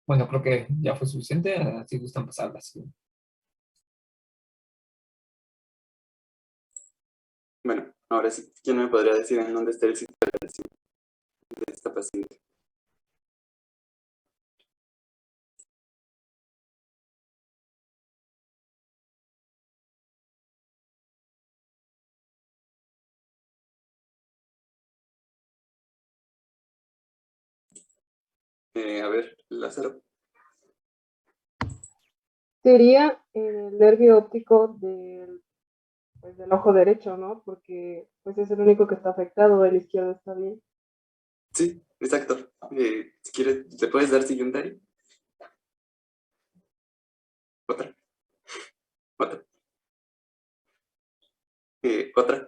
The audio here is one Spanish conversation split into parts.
Bueno, creo que ya fue suficiente, si gustan pasarlas. Bueno, ahora sí, ¿quién me podría decir en dónde está el sitio de esta paciente? A ver, Lázaro. Sería en el nervio óptico del, pues, del ojo derecho, ¿no? Porque pues es el único que está afectado, el izquierdo está bien. Sí, exacto. Si quieres, ¿te puedes dar siguiente ahí? Otra, otra, otra.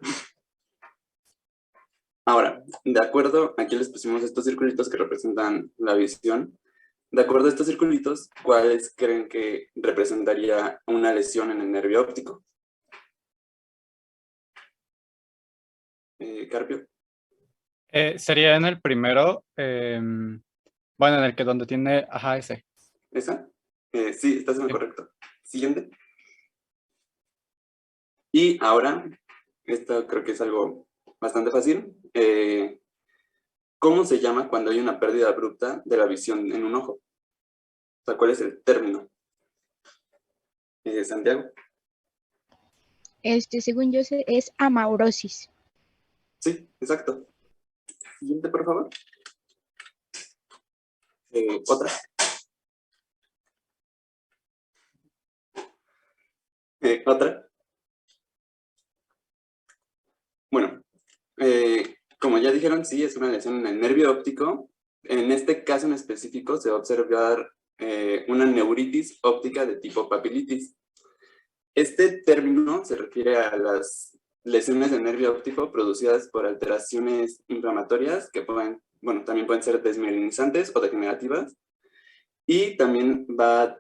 Ahora, de acuerdo, aquí les pusimos estos circulitos que representan la visión. De acuerdo a estos circulitos, ¿cuáles creen que representaría una lesión en el nervio óptico? Carpio. Sería en el primero, bueno, en el que donde tiene, ajá, ese. ¿Esa? Sí, estás en lo correcto. Siguiente. Y ahora, esto creo que es algo bastante fácil. ¿Cómo se llama cuando hay una pérdida abrupta de la visión en un ojo? O sea, ¿cuál es el término? Santiago. Según yo sé, es amaurosis. Sí, exacto. Siguiente, por favor. Otra. Otra. Bueno, como ya dijeron, sí, es una lesión en el nervio óptico. En este caso en específico se va a observar una neuritis óptica de tipo papilitis. Este término se refiere a las lesiones del nervio óptico producidas por alteraciones inflamatorias que pueden, bueno, también pueden ser desmielinizantes o degenerativas. Y también va,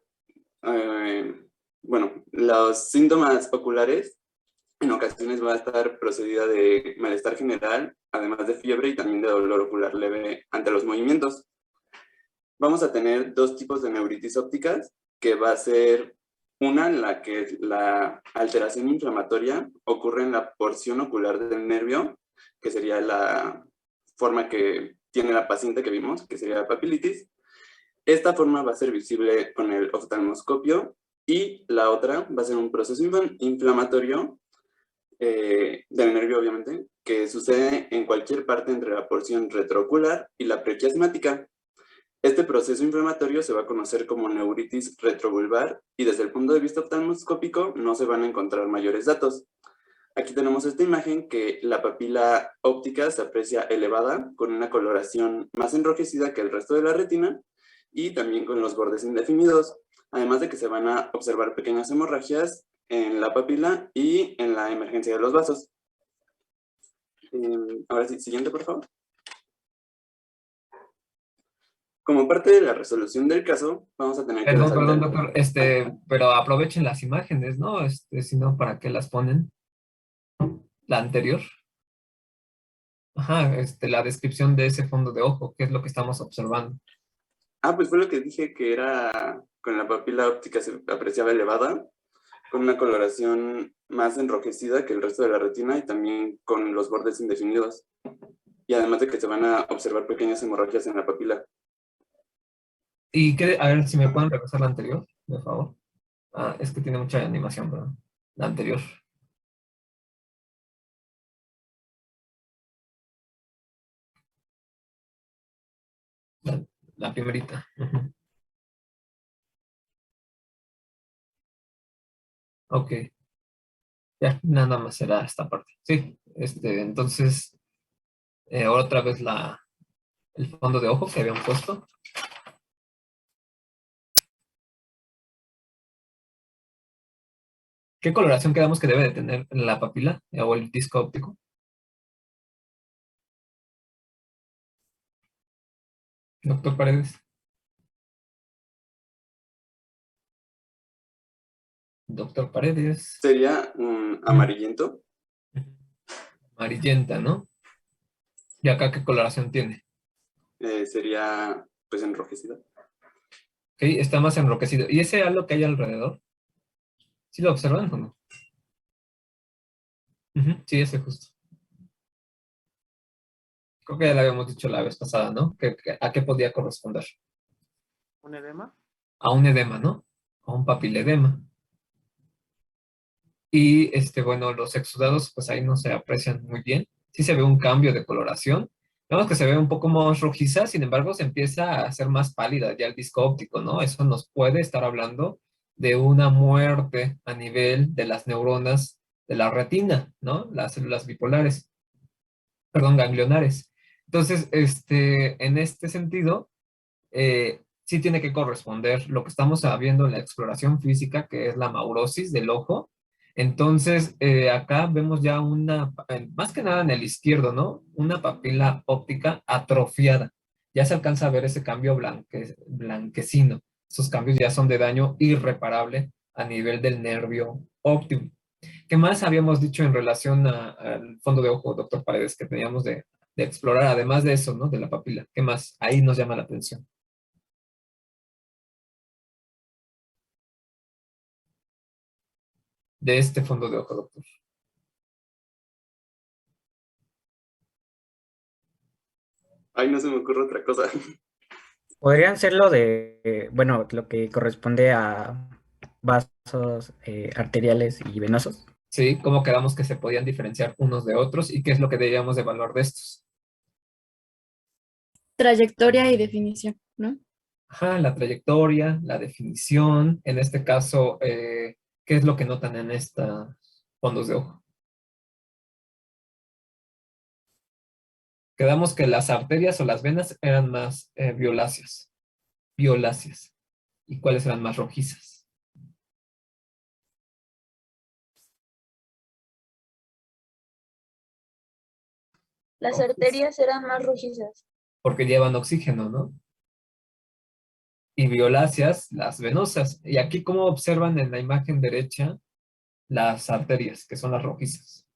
bueno, los síntomas oculares en ocasiones va a estar procedida de malestar general, además de fiebre y también de dolor ocular leve ante los movimientos. Vamos a tener dos tipos de neuritis ópticas, que va a ser una en la que la alteración inflamatoria ocurre en la porción ocular del nervio, que sería la forma que tiene la paciente que vimos, que sería la papilitis. Esta forma va a ser visible con el oftalmoscopio y la otra va a ser un proceso inflamatorio del nervio, obviamente, que sucede en cualquier parte entre la porción retroocular y la prequiasmática. Este proceso inflamatorio se va a conocer como neuritis retrovulvar y desde el punto de vista oftalmoscópico no se van a encontrar mayores datos. Aquí tenemos esta imagen que la papila óptica se aprecia elevada con una coloración más enrojecida que el resto de la retina y también con los bordes indefinidos, además de que se van a observar pequeñas hemorragias en la papila y en la emergencia de los vasos. Ahora sí, siguiente por favor. Como parte de la resolución del caso, vamos a tener que Perdón, resaltar... doctor, pero aprovechen las imágenes, ¿no? Si no, ¿para qué las ponen? La anterior. Ajá, la descripción de ese fondo de ojo, qué es lo que estamos observando. Ah, pues fue lo que dije, que era con la papila óptica se apreciaba elevada, con una coloración más enrojecida que el resto de la retina y también con los bordes indefinidos. Y además de que se van a observar pequeñas hemorragias en la papila. Y a ver si me pueden repasar la anterior, por favor. Ah, es que tiene mucha animación, pero la anterior. La primerita. Ujú. Ok, ya, nada más será esta parte. Sí, entonces, otra vez el fondo de ojo que habían puesto. ¿Qué coloración quedamos que debe de tener la papila o el disco óptico? Doctor Paredes. Doctor Paredes. Sería un amarillento. Amarillenta, ¿no? ¿Y acá qué coloración tiene? Sería pues enrojecida. Está más enroquecido. ¿Y ese halo que hay alrededor? ¿Sí lo observan o no? Sí, ese justo. Creo que ya lo habíamos dicho la vez pasada, ¿no? ¿A qué podía corresponder? ¿Un edema? A un edema, ¿no? A un papiledema. Y bueno, los exudados, pues ahí no se aprecian muy bien. Sí se ve un cambio de coloración. Vemos que se ve un poco más rojiza, sin embargo, se empieza a hacer más pálida ya el disco óptico, ¿no? Eso nos puede estar hablando de una muerte a nivel de las neuronas de la retina, ¿no? Las células bipolares, perdón, ganglionares. Entonces, en este sentido, sí tiene que corresponder lo que estamos viendo en la exploración física, que es la maurosis del ojo. Entonces, acá vemos ya más que nada en el izquierdo, ¿no? Una papila óptica atrofiada. Ya se alcanza a ver ese cambio blanquecino. Esos cambios ya son de daño irreparable a nivel del nervio óptico. ¿Qué más habíamos dicho en relación al fondo de ojo, doctor Paredes, que teníamos de explorar, además de eso, ¿no? De la papila. ¿Qué más? Ahí nos llama la atención. De este fondo de ojo, doctor. Ay, no se me ocurre otra cosa. Podrían ser lo de, bueno, lo que corresponde a vasos arteriales y venosos. ¿Sí? ¿Cómo quedamos que se podían diferenciar unos de otros y qué es lo que debíamos de evaluar de estos? Trayectoria y definición, ¿no? Ajá, la trayectoria, la definición, en este caso, ¿qué es lo que notan en estos fondos de ojo? Quedamos que las arterias o las venas eran más violáceas. ¿Y cuáles eran más rojizas? Las arterias eran más rojizas. Porque llevan oxígeno, ¿no? Y violáceas, las venosas. Y aquí, ¿cómo observan en la imagen derecha las arterias, que son las rojizas?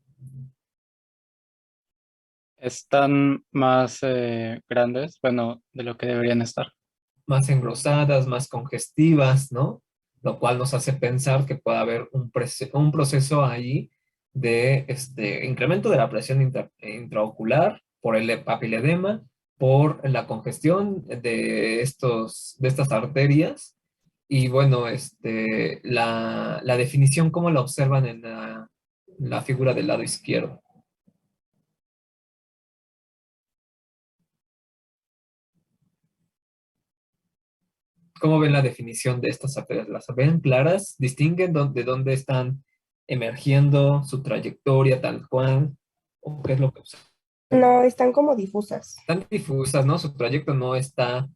Están más grandes, bueno, de lo que deberían estar. Más engrosadas, más congestivas, ¿no? Lo cual nos hace pensar que puede haber un proceso ahí de incremento de la presión intraocular por el papiledema, por la congestión de estas arterias. Y bueno, la definición, ¿cómo la observan en la figura del lado izquierdo? ¿Cómo ven la definición de estas arterias? ¿Las ven claras? ¿Distinguen de dónde están emergiendo su trayectoria tal cual? ¿O qué es lo que observan? No, están como difusas. Están difusas, ¿no? Su trayecto no está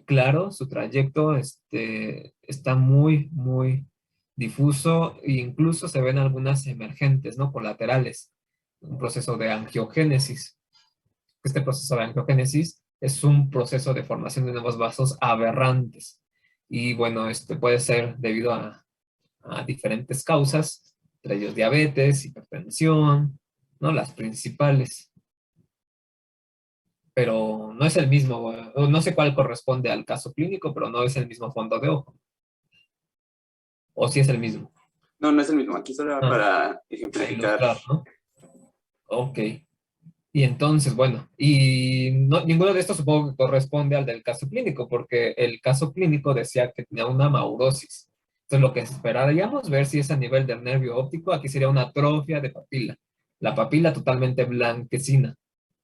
claro, su trayecto está muy, muy difuso e incluso se ven algunas emergentes, ¿no? Colaterales. Un proceso de angiogénesis. Este proceso de angiogénesis es un proceso de formación de nuevos vasos aberrantes. Y bueno, puede ser debido a diferentes causas, entre ellos diabetes, hipertensión, ¿no? Las principales. Pero no es el mismo, no sé cuál corresponde al caso clínico, pero no es el mismo fondo de ojo. ¿O sí es el mismo? No, no es el mismo. Aquí solo era para ejemplificar. Ilustrar, ¿no? Ok. Y entonces, bueno, y ninguno de estos supongo que corresponde al del caso clínico, porque el caso clínico decía que tenía una maurosis. Entonces, lo que esperaríamos ver si es a nivel del nervio óptico, aquí sería una atrofia de papila. La papila totalmente blanquecina,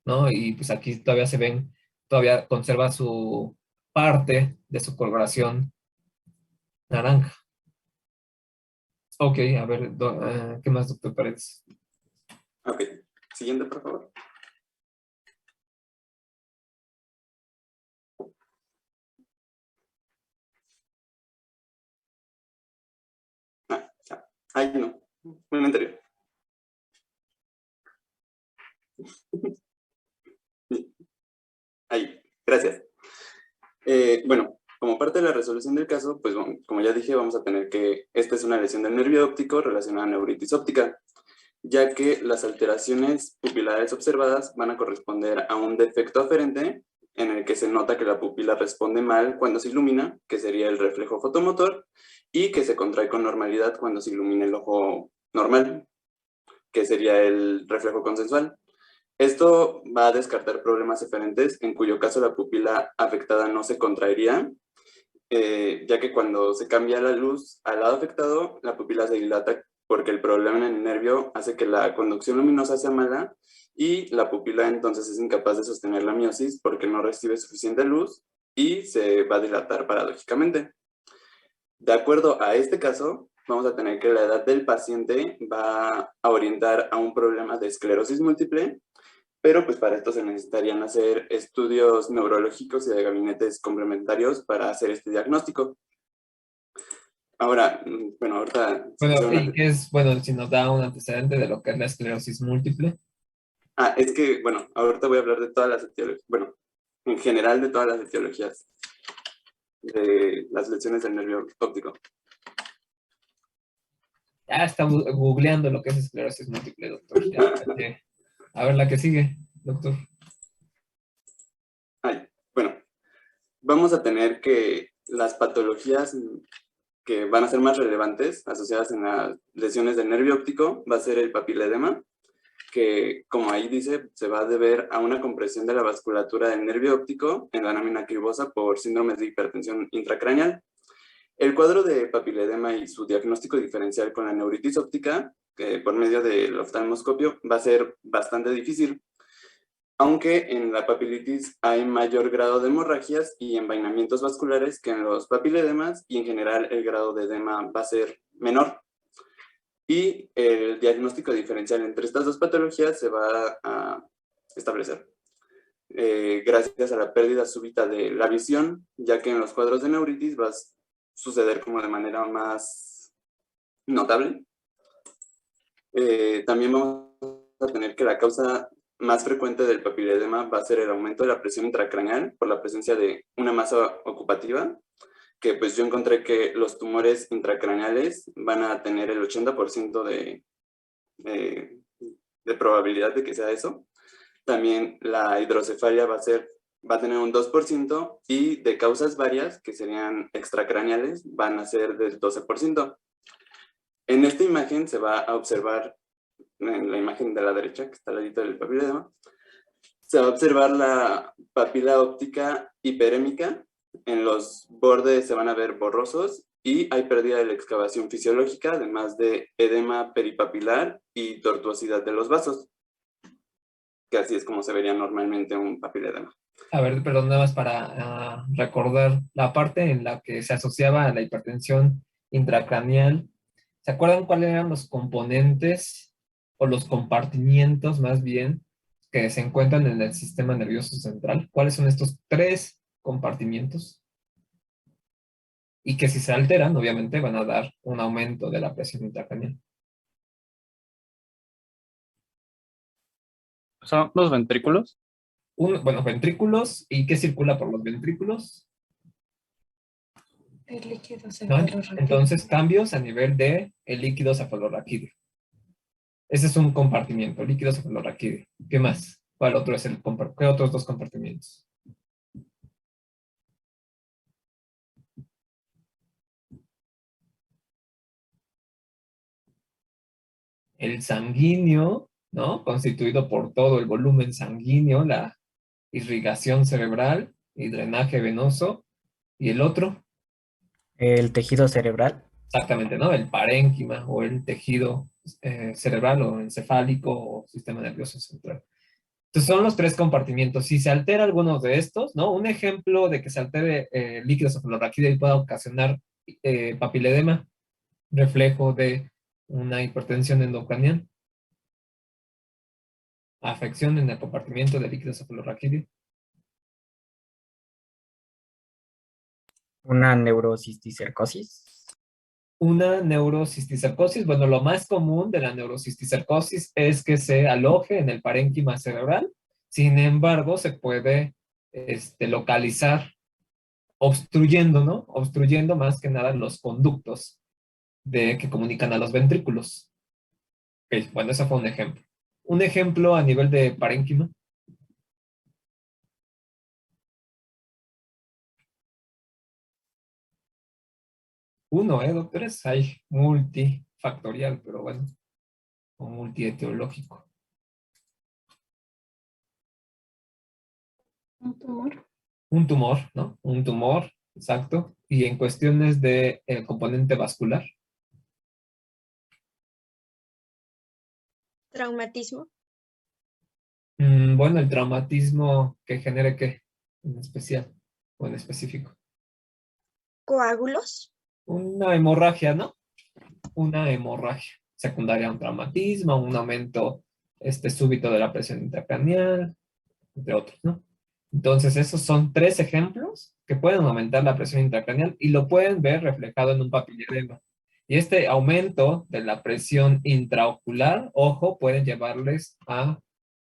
¿no? Y pues aquí todavía se ven, todavía conserva su parte de su coloración naranja. Ok, a ver, ¿qué más, doctor Paredes? Ok, siguiente, por favor. Ya. Ay, no, un anterior. Ahí, gracias. Bueno, como parte de la resolución del caso, pues bueno, como ya dije, vamos a tener que esta es una lesión del nervio óptico relacionada a neuritis óptica, ya que las alteraciones pupilares observadas van a corresponder a un defecto aferente en el que se nota que la pupila responde mal cuando se ilumina, que sería el reflejo fotomotor, y que se contrae con normalidad cuando se ilumina el ojo normal, que sería el reflejo consensual. Esto va a descartar problemas eferentes, en cuyo caso la pupila afectada no se contraería, ya que cuando se cambia la luz al lado afectado, la pupila se dilata porque el problema en el nervio hace que la conducción luminosa sea mala y la pupila entonces es incapaz de sostener la miosis porque no recibe suficiente luz y se va a dilatar paradójicamente. De acuerdo a este caso, vamos a tener que la edad del paciente va a orientar a un problema de esclerosis múltiple, pero pues para esto se necesitarían hacer estudios neurológicos y de gabinetes complementarios para hacer este diagnóstico. Ahora, bueno, ahorita... Bueno, ¿y qué es, bueno, si nos da un antecedente de lo que es la esclerosis múltiple? Es que, bueno, ahorita voy a hablar de todas las etiologías, bueno, en general de todas las etiologías de las lesiones del nervio óptico. Ya está googleando lo que es esclerosis múltiple, doctor. Ya. A ver la que sigue, doctor. Bueno, vamos a tener que las patologías que van a ser más relevantes asociadas en las lesiones del nervio óptico va a ser el papiledema, que como ahí dice, se va a deber a una compresión de la vasculatura del nervio óptico en la lámina cribosa por síndromes de hipertensión intracraneal. El cuadro de papiledema y su diagnóstico diferencial con la neuritis óptica, por medio del oftalmoscopio, va a ser bastante difícil, aunque en la papilitis hay mayor grado de hemorragias y envainamientos vasculares que en los papiledemas, y en general el grado de edema va a ser menor. Y el diagnóstico diferencial entre estas dos patologías se va a establecer gracias a la pérdida súbita de la visión, ya que en los cuadros de neuritis va a suceder como de manera más notable. También vamos a tener que la causa más frecuente del papiledema va a ser el aumento de la presión intracraneal por la presencia de una masa ocupativa, que pues yo encontré que los tumores intracraneales van a tener el 80% de probabilidad de que sea eso. También la hidrocefalia va a tener un 2% y de causas varias, que serían extracraneales, van a ser del 12%. En esta imagen se va a observar, en la imagen de la derecha, que está al ladito del papiledema, se va a observar la papila óptica hiperémica. En los bordes se van a ver borrosos y hay pérdida de la excavación fisiológica, además de edema peripapilar y tortuosidad de los vasos, que así es como se vería normalmente un papiledema. A ver, perdón, nada más para recordar la parte en la que se asociaba a la hipertensión intracraneal. ¿Se acuerdan cuáles eran los componentes o los compartimientos más bien que se encuentran en el sistema nervioso central? ¿Cuáles son estos 3 compartimientos? Y que si se alteran, obviamente van a dar un aumento de la presión intracraneal. ¿Son los ventrículos? Bueno, ventrículos. ¿Y qué circula por los ventrículos? El líquido ¿No? cefalorraquídeo. Entonces, cambios a nivel de el líquido cefalorraquídeo. Ese es un compartimiento, líquido cefalorraquídeo. ¿Qué más? ¿Cuál otro es qué otros 2 compartimientos? El sanguíneo, ¿no? Constituido por todo el volumen sanguíneo, la irrigación cerebral y drenaje venoso. ¿Y el otro? El tejido cerebral. Exactamente, ¿no? El parénquima o el tejido cerebral o encefálico o sistema nervioso central. Entonces son los 3 compartimientos. Si se altera alguno de estos, ¿no? Un ejemplo de que se altere el líquido cefalorraquídeo y pueda ocasionar papiledema, reflejo de una hipertensión endocranial, afección en el compartimiento del líquido cefalorraquídeo. Una neurocisticercosis. Una neurocisticercosis, bueno, lo más común de la neurocisticercosis es que se aloje en el parénquima cerebral. Sin embargo, se puede localizar obstruyendo, ¿no? Obstruyendo más que nada los conductos que comunican a los ventrículos. Okay, bueno, ese fue un ejemplo. Un ejemplo a nivel de parénquima. Uno, doctores? Hay multifactorial, pero bueno, o multietiológico. Un tumor. Un tumor, ¿no? Un tumor, exacto. Y en cuestiones de componente vascular, Traumatismo. bueno, el traumatismo que genere qué, en especial o en específico. Coágulos. Una hemorragia, ¿no? Una hemorragia secundaria a un traumatismo, un aumento súbito de la presión intracraneal, entre otros, ¿no? Entonces, esos son 3 ejemplos que pueden aumentar la presión intracraneal y lo pueden ver reflejado en un papilledema. Y este aumento de la presión intraocular, ojo, pueden llevarles a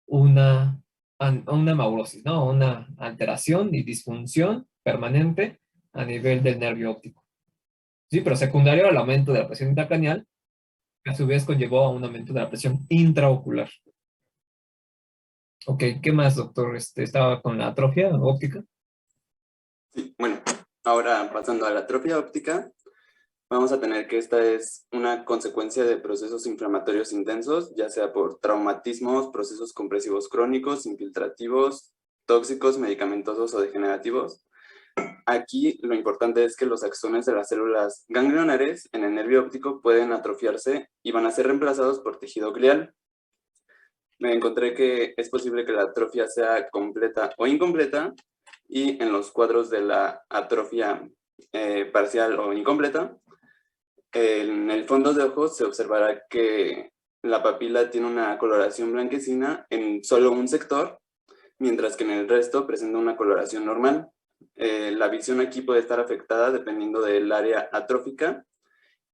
una maurosis, ¿no? Una alteración y disfunción permanente a nivel del nervio óptico. Sí, pero secundario al aumento de la presión intracraneal, que a su vez conllevó a un aumento de la presión intraocular. Ok, ¿qué más, doctor? ¿Estaba con la atrofia óptica? Sí, bueno, ahora pasando a la atrofia óptica, vamos a tener que esta es una consecuencia de procesos inflamatorios intensos, ya sea por traumatismos, procesos compresivos crónicos, infiltrativos, tóxicos, medicamentosos o degenerativos. Aquí lo importante es que los axones de las células ganglionares en el nervio óptico pueden atrofiarse y van a ser reemplazados por tejido glial. Me encontré que es posible que la atrofia sea completa o incompleta, y en los cuadros de la atrofia parcial o incompleta, en el fondo de ojo se observará que la papila tiene una coloración blanquecina en solo un sector, mientras que en el resto presenta una coloración normal. La visión aquí puede estar afectada dependiendo del área atrófica,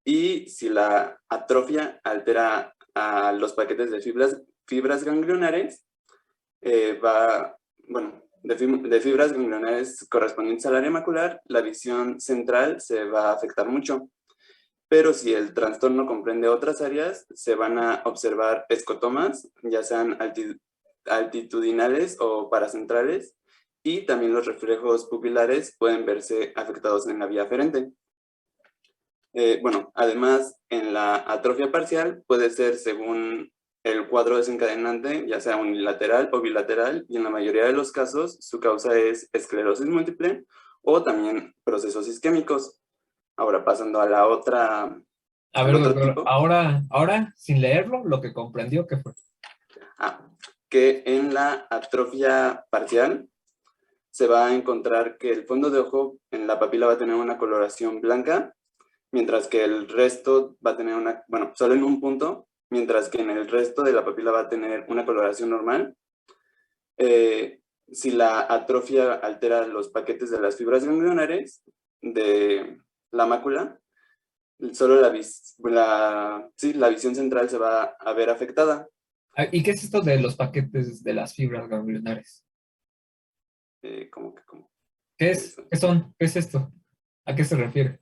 y si la atrofia altera a los paquetes de fibras ganglionares, de fibras ganglionares correspondientes al área macular, la visión central se va a afectar mucho. Pero si el trastorno comprende otras áreas, se van a observar escotomas, ya sean altitudinales o paracentrales, y también los reflejos pupilares pueden verse afectados en la vía aferente. Además, en la atrofia parcial puede ser según el cuadro desencadenante, ya sea unilateral o bilateral, y en la mayoría de los casos su causa es esclerosis múltiple o también procesos isquémicos. Ahora pasando a la otra, A al ver, otro doctor, tipo. ahora, sin leerlo, lo que comprendió que fue. Que en la atrofia parcial se va a encontrar que el fondo de ojo en la papila va a tener una coloración blanca, mientras que el resto va a tener solo en un punto, mientras que en el resto de la papila va a tener una coloración normal. Si la atrofia altera los paquetes de las fibras ganglionares de la mácula, solo la visión central se va a ver afectada. ¿Y qué es esto de los paquetes de las fibras ganglionares? ¿Cómo? ¿Qué es? ¿Qué son? ¿Qué es esto? ¿A qué se refiere?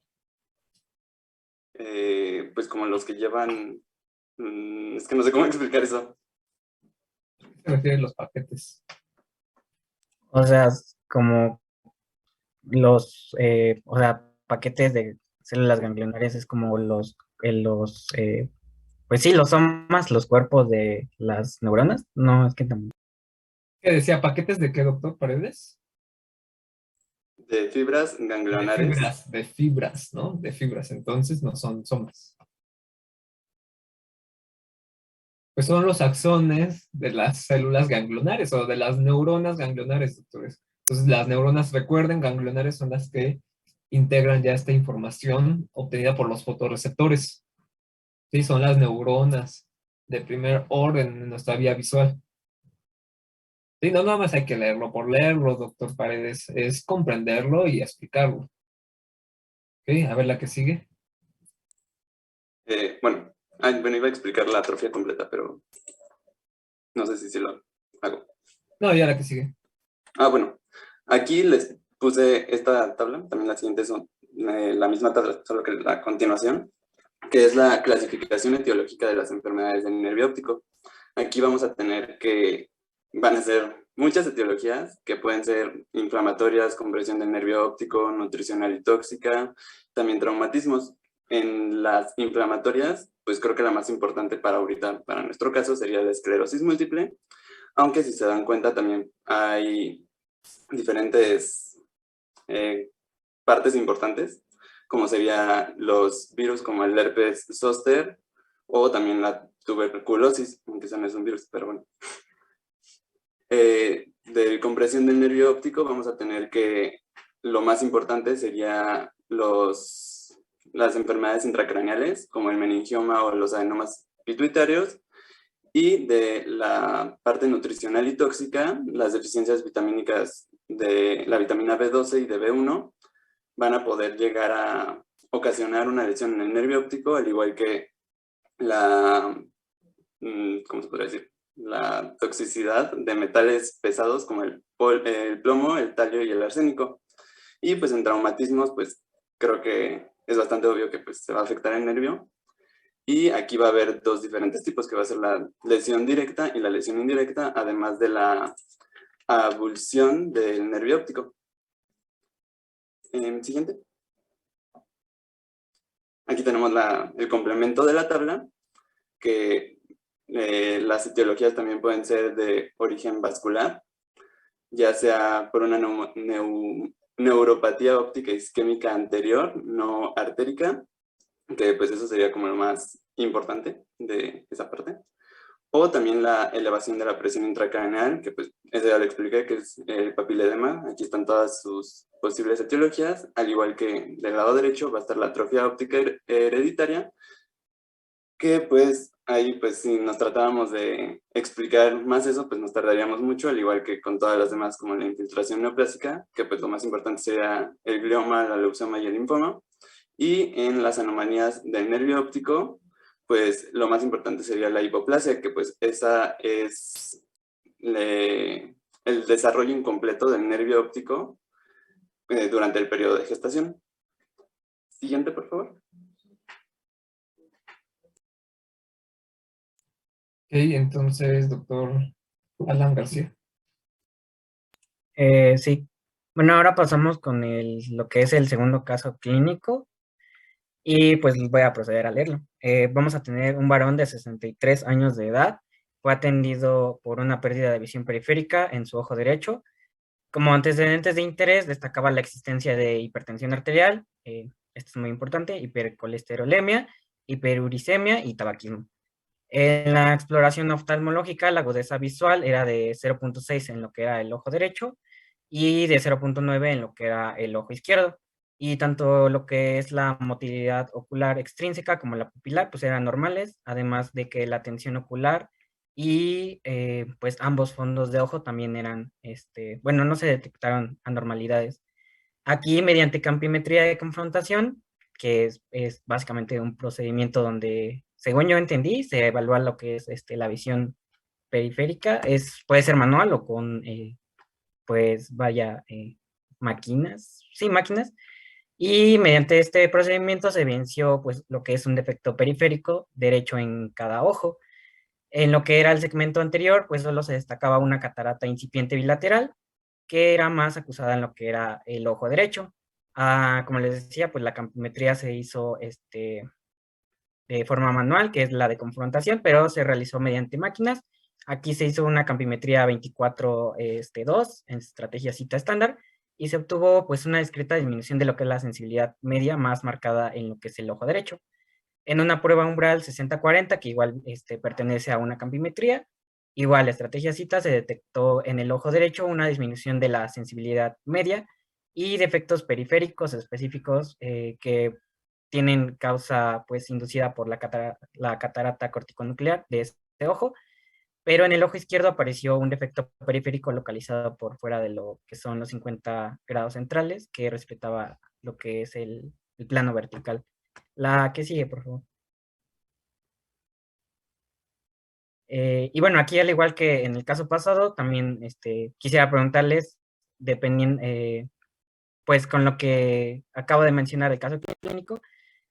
Pues como los que llevan... es que no sé cómo explicar eso. ¿A qué se refieren los paquetes? O sea, como los paquetes de células ganglionares es como pues sí, los somas, los cuerpos de las neuronas. No, es que también. ¿Qué decía? ¿Paquetes de qué, doctor Paredes? De fibras ganglionares. De fibras, ¿no? De fibras, entonces no son somas. Pues son los axones de las células ganglionares o de las neuronas ganglionares, doctores. Entonces las neuronas, recuerden, ganglionares son las que integran ya esta información obtenida por los fotorreceptores. Sí, son las neuronas de primer orden en nuestra vía visual. Sí, no, nada más hay que leerlo por leerlo, doctor Paredes, es comprenderlo y explicarlo. Ok, a ver la que sigue. Iba a explicar la atrofia completa, pero no sé si lo hago. No, ya la que sigue. Aquí les puse esta tabla, también las siguientes son la misma tabla, solo que la continuación, que es la clasificación etiológica de las enfermedades del nervio óptico. Aquí vamos a tener que van a ser muchas etiologías que pueden ser inflamatorias, compresión del nervio óptico, nutricional y tóxica, también traumatismos. En las inflamatorias, pues creo que la más importante para ahorita, para nuestro caso, sería la esclerosis múltiple, aunque si se dan cuenta también hay diferentes partes importantes, como sería los virus como el herpes zóster o también la tuberculosis, aunque eso no es un virus, pero bueno. De compresión del nervio óptico vamos a tener que lo más importante sería las enfermedades intracraneales, como el meningioma o los adenomas pituitarios, y de la parte nutricional y tóxica, las deficiencias vitamínicas de la vitamina B12 y de B1 van a poder llegar a ocasionar una lesión en el nervio óptico, al igual que ¿cómo se podría decir? La toxicidad de metales pesados como el plomo, el talio y el arsénico. Y pues en traumatismos, pues creo que es bastante obvio que pues, se va a afectar el nervio. Y aquí va a haber dos diferentes tipos, que va a ser la lesión directa y la lesión indirecta, además de la avulsión del nervio óptico. Siguiente. Aquí tenemos el complemento de la tabla, que las etiologías también pueden ser de origen vascular, ya sea por una neuropatía óptica isquémica anterior, no artérica, que pues eso sería como lo más importante de esa parte. O también la elevación de la presión intracraneal, que pues eso ya lo expliqué, que es el papiledema. Aquí están todas sus posibles etiologías, al igual que del lado derecho va a estar la atrofia óptica hereditaria, que pues ahí pues si nos tratábamos de explicar más eso, pues nos tardaríamos mucho, al igual que con todas las demás como la infiltración neoplásica, que pues lo más importante sería el glioma, la leucemia y el linfoma. Y en las anomalías del nervio óptico, pues lo más importante sería la hipoplasia, que pues esa es el desarrollo incompleto del nervio óptico durante el periodo de gestación. Siguiente, por favor. Ok, entonces, doctor Alan García. Sí. Bueno, ahora pasamos con lo que es el segundo caso clínico y pues voy a proceder a leerlo. Vamos a tener un varón de 63 años de edad. Fue atendido por una pérdida de visión periférica en su ojo derecho. Como antecedentes de interés, destacaba la existencia de hipertensión arterial, esto es muy importante, hipercolesterolemia, hiperuricemia y tabaquismo. En la exploración oftalmológica, la agudeza visual era de 0.6 en lo que era el ojo derecho y de 0.9 en lo que era el ojo izquierdo. Y tanto lo que es la motilidad ocular extrínseca como la pupilar, pues eran normales, además de que la tensión ocular y pues ambos fondos de ojo también eran, bueno, no se detectaron anormalidades. Aquí, mediante campimetría de confrontación, que es básicamente un procedimiento donde, según yo entendí, se evalúa lo que es la visión periférica, puede ser manual o con, pues vaya, máquinas, sí, máquinas, y mediante este procedimiento se venció pues lo que es un defecto periférico derecho en cada ojo. En lo que era el segmento anterior, pues solo se destacaba una catarata incipiente bilateral, que era más acusada en lo que era el ojo derecho. Como les decía, pues la campimetría se hizo de forma manual, que es la de confrontación, pero se realizó mediante máquinas. Aquí se hizo una campimetría 24-2 en estrategia cita estándar y se obtuvo pues una discreta disminución de lo que es la sensibilidad media más marcada en lo que es el ojo derecho. En una prueba umbral 60-40, que igual pertenece a una campimetría, igual la estrategia cita se detectó en el ojo derecho una disminución de la sensibilidad media y defectos periféricos específicos que tienen causa pues inducida por la catarata corticonuclear de este ojo, pero en el ojo izquierdo apareció un defecto periférico localizado por fuera de lo que son los 50 grados centrales, que respetaba lo que es el plano vertical. La que sigue, por favor. Y bueno, aquí al igual que en el caso pasado, también quisiera preguntarles, dependiendo, pues con lo que acabo de mencionar del caso clínico,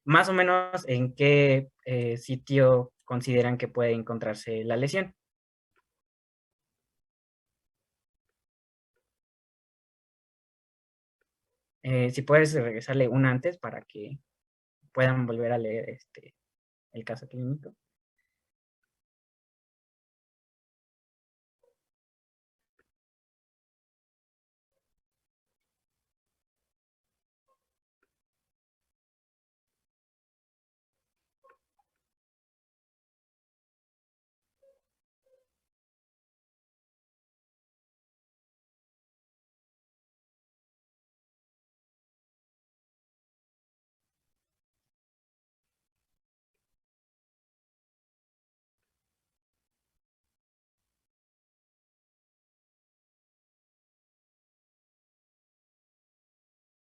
más o menos en qué sitio consideran que puede encontrarse la lesión. Si puedes regresarle una antes para que puedan volver a leer el caso clínico.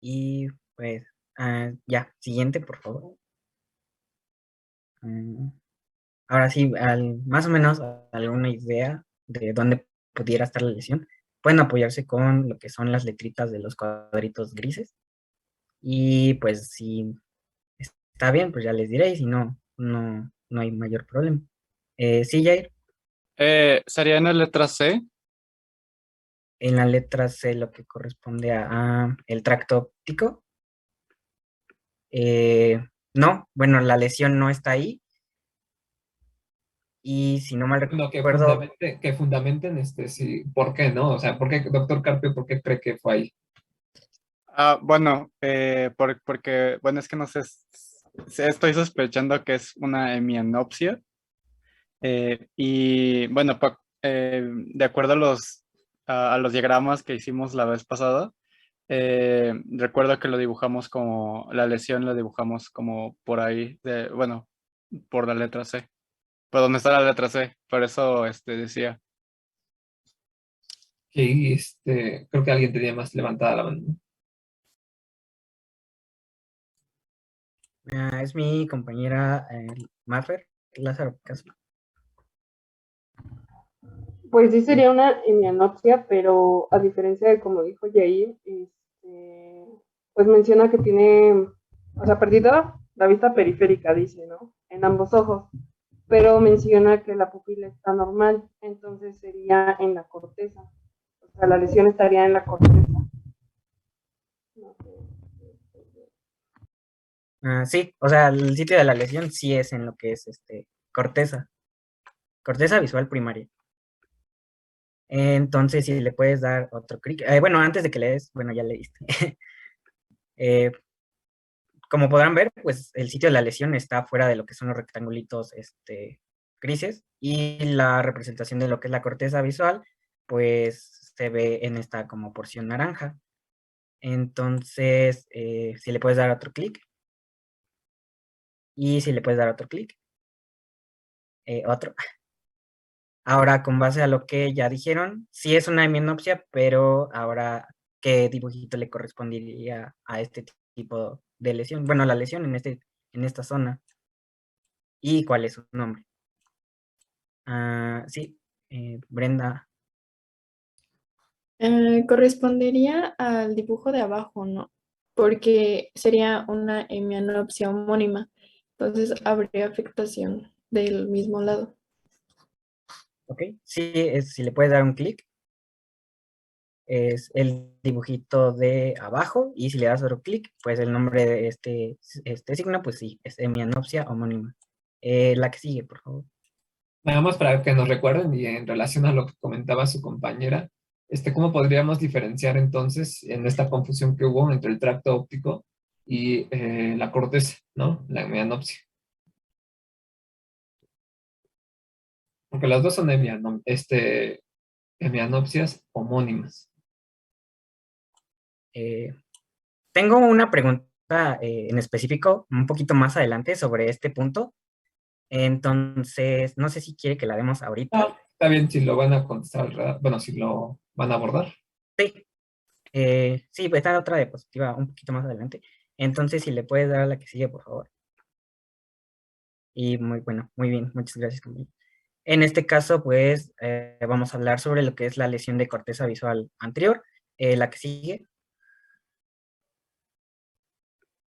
Y pues, ya, siguiente, por favor. Ahora sí, más o menos alguna idea de dónde pudiera estar la lesión. Pueden apoyarse con lo que son las letritas de los cuadritos grises. Y pues si está bien, pues ya les diré. Y si no, no hay mayor problema. Sí, Jair, Sería en la letra C. en la letra C lo que corresponde a el tracto óptico. No, bueno, la lesión no está ahí. Y si no mal Bueno, recuerdo, que fundamenten sí, ¿por qué no? O sea, ¿por qué, doctor Carpio, por qué cree que fue ahí? Bueno, porque, bueno, es que no sé, estoy sospechando que es una hemianopsia. Y bueno, de acuerdo a los diagramas que hicimos la vez pasada, recuerdo que lo dibujamos como, la lesión la dibujamos como por ahí, bueno, por la letra C. Por donde está la letra C, por eso decía. Que creo que alguien tenía más levantada la mano. es mi compañera Maffer, Lázaro Picasso. Pues sí sería una hemianopsia, pero a diferencia de como dijo Jair, pues menciona que tiene, o sea, perdido la vista periférica, dice, ¿no? En ambos ojos, pero menciona que la pupila está normal, entonces sería en la corteza. O sea, la lesión estaría en la corteza. Sí, o sea, el sitio de la lesión sí es en lo que es corteza, corteza visual primaria. Entonces, si le puedes dar otro clic. Bueno, antes de que le des, bueno, ya le diste. Como podrán ver, pues el sitio de la lesión está fuera de lo que son los rectangulitos grises y la representación de lo que es la corteza visual, pues se ve en esta como porción naranja. Entonces, si le puedes dar otro clic y si le puedes dar otro clic, otro. Ahora, con base a lo que ya dijeron, sí es una hemianopsia, pero ahora, ¿qué dibujito le correspondería a este tipo de lesión? Bueno, la lesión en esta zona. ¿Y cuál es su nombre? Sí, Brenda. Correspondería al dibujo de abajo, ¿no? Porque sería una hemianopsia homónima. Entonces habría afectación del mismo lado. Ok, sí, si le puedes dar un clic, es el dibujito de abajo, y si le das otro clic, pues el nombre de este signo, pues sí, es hemianopsia homónima. La que sigue, por favor. Nada más para que nos recuerden y en relación a lo que comentaba su compañera, ¿cómo podríamos diferenciar entonces en esta confusión que hubo entre el tracto óptico y la corteza, ¿no? La hemianopsia. Porque las dos son hemianopsias homónimas. Tengo una pregunta en específico, un poquito más adelante sobre este punto. Entonces, no sé si quiere que la demos ahorita. Está bien si lo van a contestar, ¿verdad? Bueno, si lo van a abordar. Sí, sí, pues está otra diapositiva un poquito más adelante. Entonces, si le puedes dar a la que sigue, por favor. Y muy bueno, muy bien, muchas gracias, compañero. En este caso, pues, vamos a hablar sobre lo que es la lesión de corteza visual anterior, la que sigue.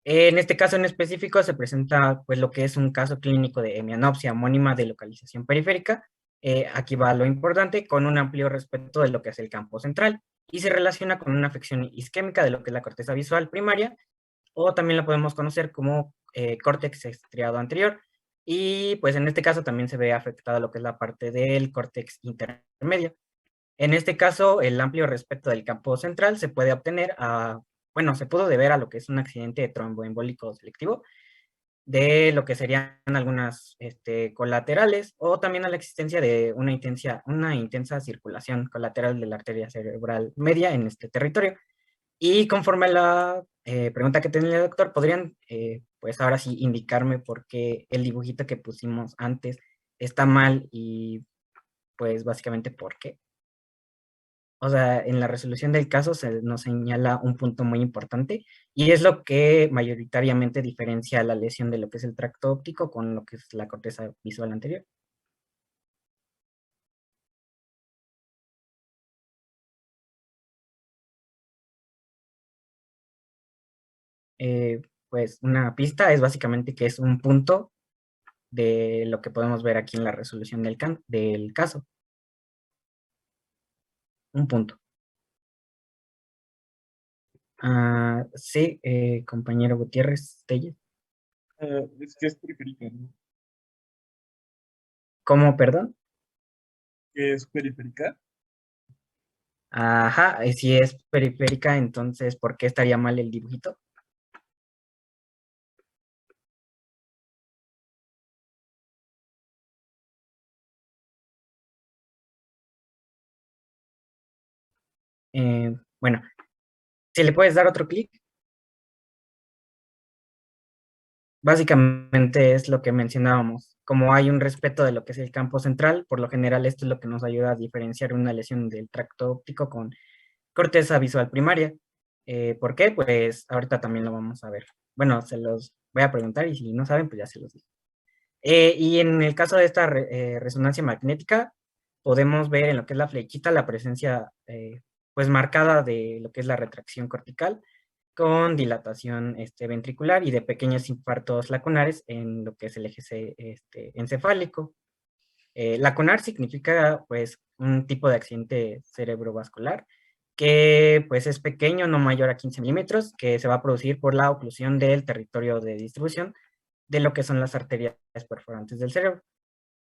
En este caso en específico se presenta pues lo que es un caso clínico de hemianopsia homónima de localización periférica. Aquí va lo importante, con un amplio respeto de lo que es el campo central. y se relaciona con una afección isquémica de lo que es la corteza visual primaria, o también la podemos conocer como córtex estriado anterior, y pues en este caso también se ve afectada lo que es la parte del córtex intermedio. En este caso, el amplio respeto del campo central se puede obtener bueno, se pudo deber a lo que es un accidente tromboembólico selectivo, de lo que serían algunas colaterales, o también a la existencia de una intensa circulación colateral de la arteria cerebral media en este territorio. Y conforme a la pregunta que tenía el doctor, ¿podrían, pues ahora sí, indicarme por qué el dibujito que pusimos antes está mal y, pues, básicamente por qué? O sea, en la resolución del caso se nos señala un punto muy importante y es lo que mayoritariamente diferencia la lesión de lo que es el tracto óptico con lo que es la corteza visual anterior. Pues una pista es básicamente que es un punto de lo que podemos ver aquí en la resolución del caso. Un punto. Sí, compañero Gutiérrez Telles. Es que es periférica, ¿no? ¿Cómo, perdón? ¿Qué es periférica? Ajá, si es periférica, entonces, ¿por qué estaría mal el dibujito? Bueno, si le puedes dar otro clic, básicamente es lo que mencionábamos. Como hay un respeto de lo que es el campo central, por lo general esto es lo que nos ayuda a diferenciar una lesión del tracto óptico con corteza visual primaria. ¿Por qué? Pues ahorita también lo vamos a ver. Bueno, se los voy a preguntar y si no saben, pues ya se los digo. Y en el caso de esta resonancia magnética, podemos ver en lo que es la flechita la presencia pues marcada de lo que es la retracción cortical con dilatación ventricular y de pequeños infartos lacunares en lo que es el eje encefálico. Lacunar significa pues un tipo de accidente cerebrovascular que pues es pequeño, no mayor a 15 milímetros, que se va a producir por la oclusión del territorio de distribución de lo que son las arterias perforantes del cerebro.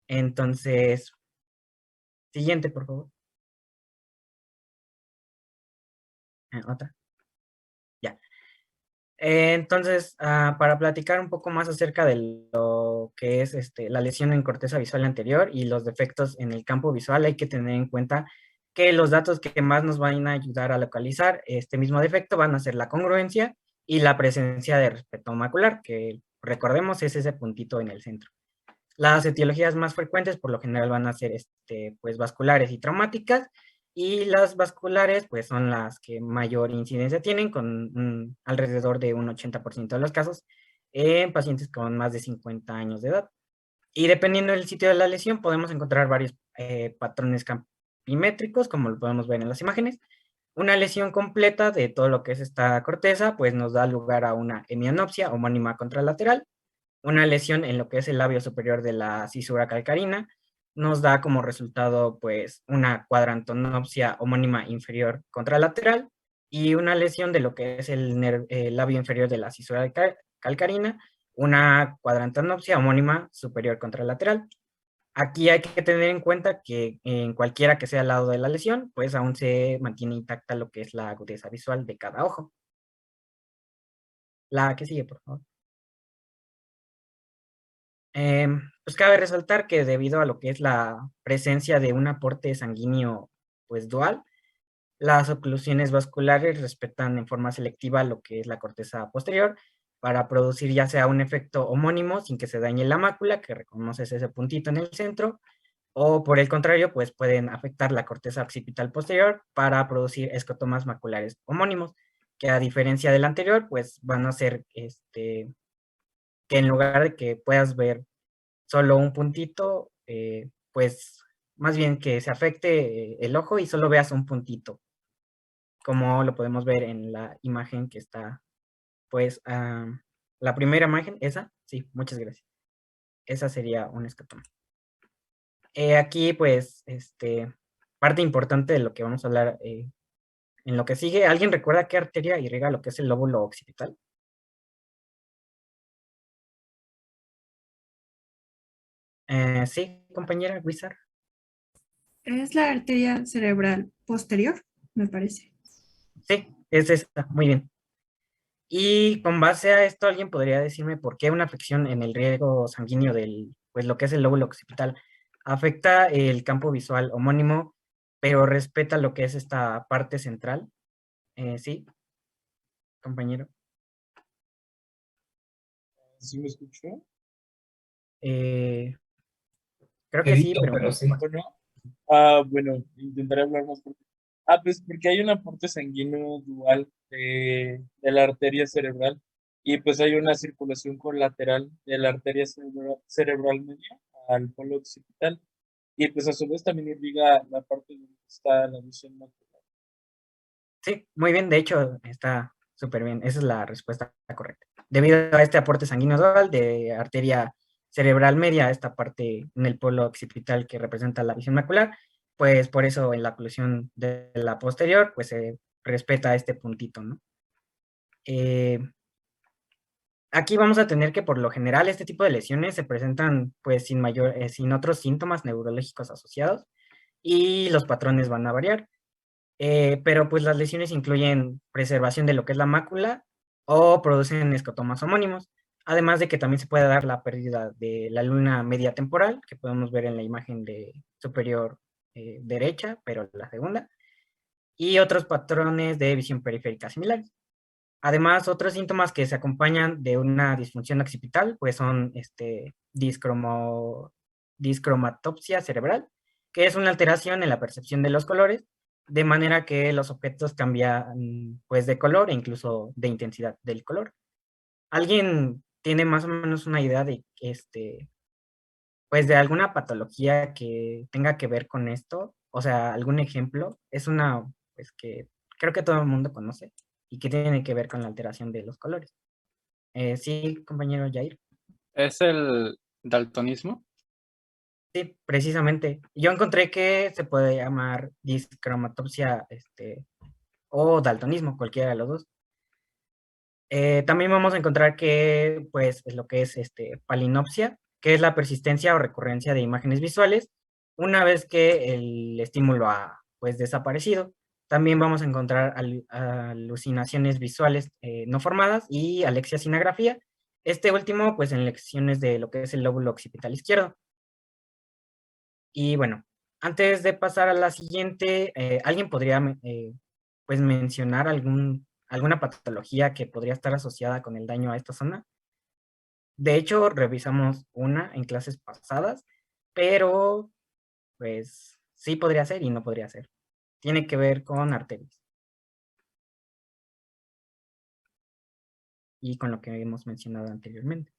Entonces, siguiente, por favor. Otra. Ya. Entonces, para platicar un poco más acerca de lo que es la lesión en corteza visual anterior y los defectos en el campo visual, hay que tener en cuenta que los datos que más nos van a ayudar a localizar este mismo defecto van a ser la congruencia y la presencia de respeto macular, que recordemos es ese puntito en el centro. Las etiologías más frecuentes por lo general van a ser pues, vasculares y traumáticas, y las vasculares pues son las que mayor incidencia tienen, con alrededor de un 80% de los casos en pacientes con más de 50 años de edad. Y dependiendo del sitio de la lesión podemos encontrar varios patrones campimétricos, como lo podemos ver en las imágenes. Una lesión completa de todo lo que es esta corteza pues nos da lugar a una hemianopsia homónima contralateral. Una lesión en lo que es el labio superior de la cisura calcarina nos da como resultado pues una cuadrantonopsia homónima inferior contralateral, y una lesión de lo que es el labio inferior de la cisura calcarina, una cuadrantonopsia homónima superior contralateral. Aquí hay que tener en cuenta que en cualquiera que sea el lado de la lesión, pues aún se mantiene intacta lo que es la agudeza visual de cada ojo. La que sigue, por favor. Pues cabe resaltar que debido a lo que es la presencia de un aporte sanguíneo pues dual, las oclusiones vasculares respetan en forma selectiva lo que es la corteza posterior para producir ya sea un efecto homónimo sin que se dañe la mácula, que reconoces ese puntito en el centro, o por el contrario, pues pueden afectar la corteza occipital posterior para producir escotomas maculares homónimos, que a diferencia del anterior, pues van a ser que en lugar de que puedas ver solo un puntito, pues más bien que se afecte el ojo y solo veas un puntito, como lo podemos ver en la imagen que está, pues, la primera imagen, esa, sí, muchas gracias. Esa sería un escotoma. Aquí, pues, parte importante de lo que vamos a hablar en lo que sigue, ¿alguien recuerda qué arteria irriga lo que es el lóbulo occipital? Sí, compañera Wizard. Es la arteria cerebral posterior, me parece. Sí, es esta, muy bien. Y con base a esto, ¿alguien podría decirme por qué una afección en el riego sanguíneo del, pues lo que es el lóbulo occipital, afecta el campo visual homónimo, pero respeta lo que es esta parte central? Sí, compañero. ¿Sí me escuchó? Creo que sí, Edito, pero pero sí. Bueno, bueno, intentaré hablar más fuerte. Pues porque hay un aporte sanguíneo dual de la arteria cerebral y pues hay una circulación colateral de la arteria cerebral media al polo occipital y pues a su vez también irriga la parte donde está la visión macular. sí, muy bien, de hecho, está súper bien. Esa es la respuesta correcta. Debido a este aporte sanguíneo dual de arteria cerebral media, esta parte en el polo occipital que representa la visión macular, pues por eso en la oclusión de la posterior, pues se respeta este puntito, ¿no? Aquí vamos a tener que por lo general este tipo de lesiones se presentan pues sin otros síntomas neurológicos asociados y los patrones van a variar. Pero pues las lesiones incluyen preservación de lo que es la mácula o producen escotomas homónimos, además de que también se puede dar la pérdida de la luna media temporal, que podemos ver en la imagen de superior derecha, pero la segunda, y otros patrones de visión periférica similares. Además, otros síntomas que se acompañan de una disfunción occipital, pues son discromatopsia cerebral, que es una alteración en la percepción de los colores, de manera que los objetos cambian pues de color e incluso de intensidad del color. ¿Alguien tiene más o menos una idea de pues de alguna patología que tenga que ver con esto? O sea, algún ejemplo. Es una, pues que creo que todo el mundo conoce y que tiene que ver con la alteración de los colores. Sí, compañero Jair. ¿Es el daltonismo? Sí, precisamente. Yo encontré que se puede llamar discromatopsia, o daltonismo, cualquiera de los dos. También vamos a encontrar que, pues, es lo que es palinopsia, que es la persistencia o recurrencia de imágenes visuales una vez que el estímulo ha, pues, desaparecido. También vamos a encontrar alucinaciones visuales no formadas y alexia sin agrafía. Este último, pues, en lesiones de lo que es el lóbulo occipital izquierdo. Y bueno, antes de pasar a la siguiente, ¿alguien podría pues mencionar alguna patología que podría estar asociada con el daño a esta zona? De hecho, revisamos una en clases pasadas, pero pues sí podría ser y no podría ser. Tiene que ver con arterias. Y con lo que hemos mencionado anteriormente.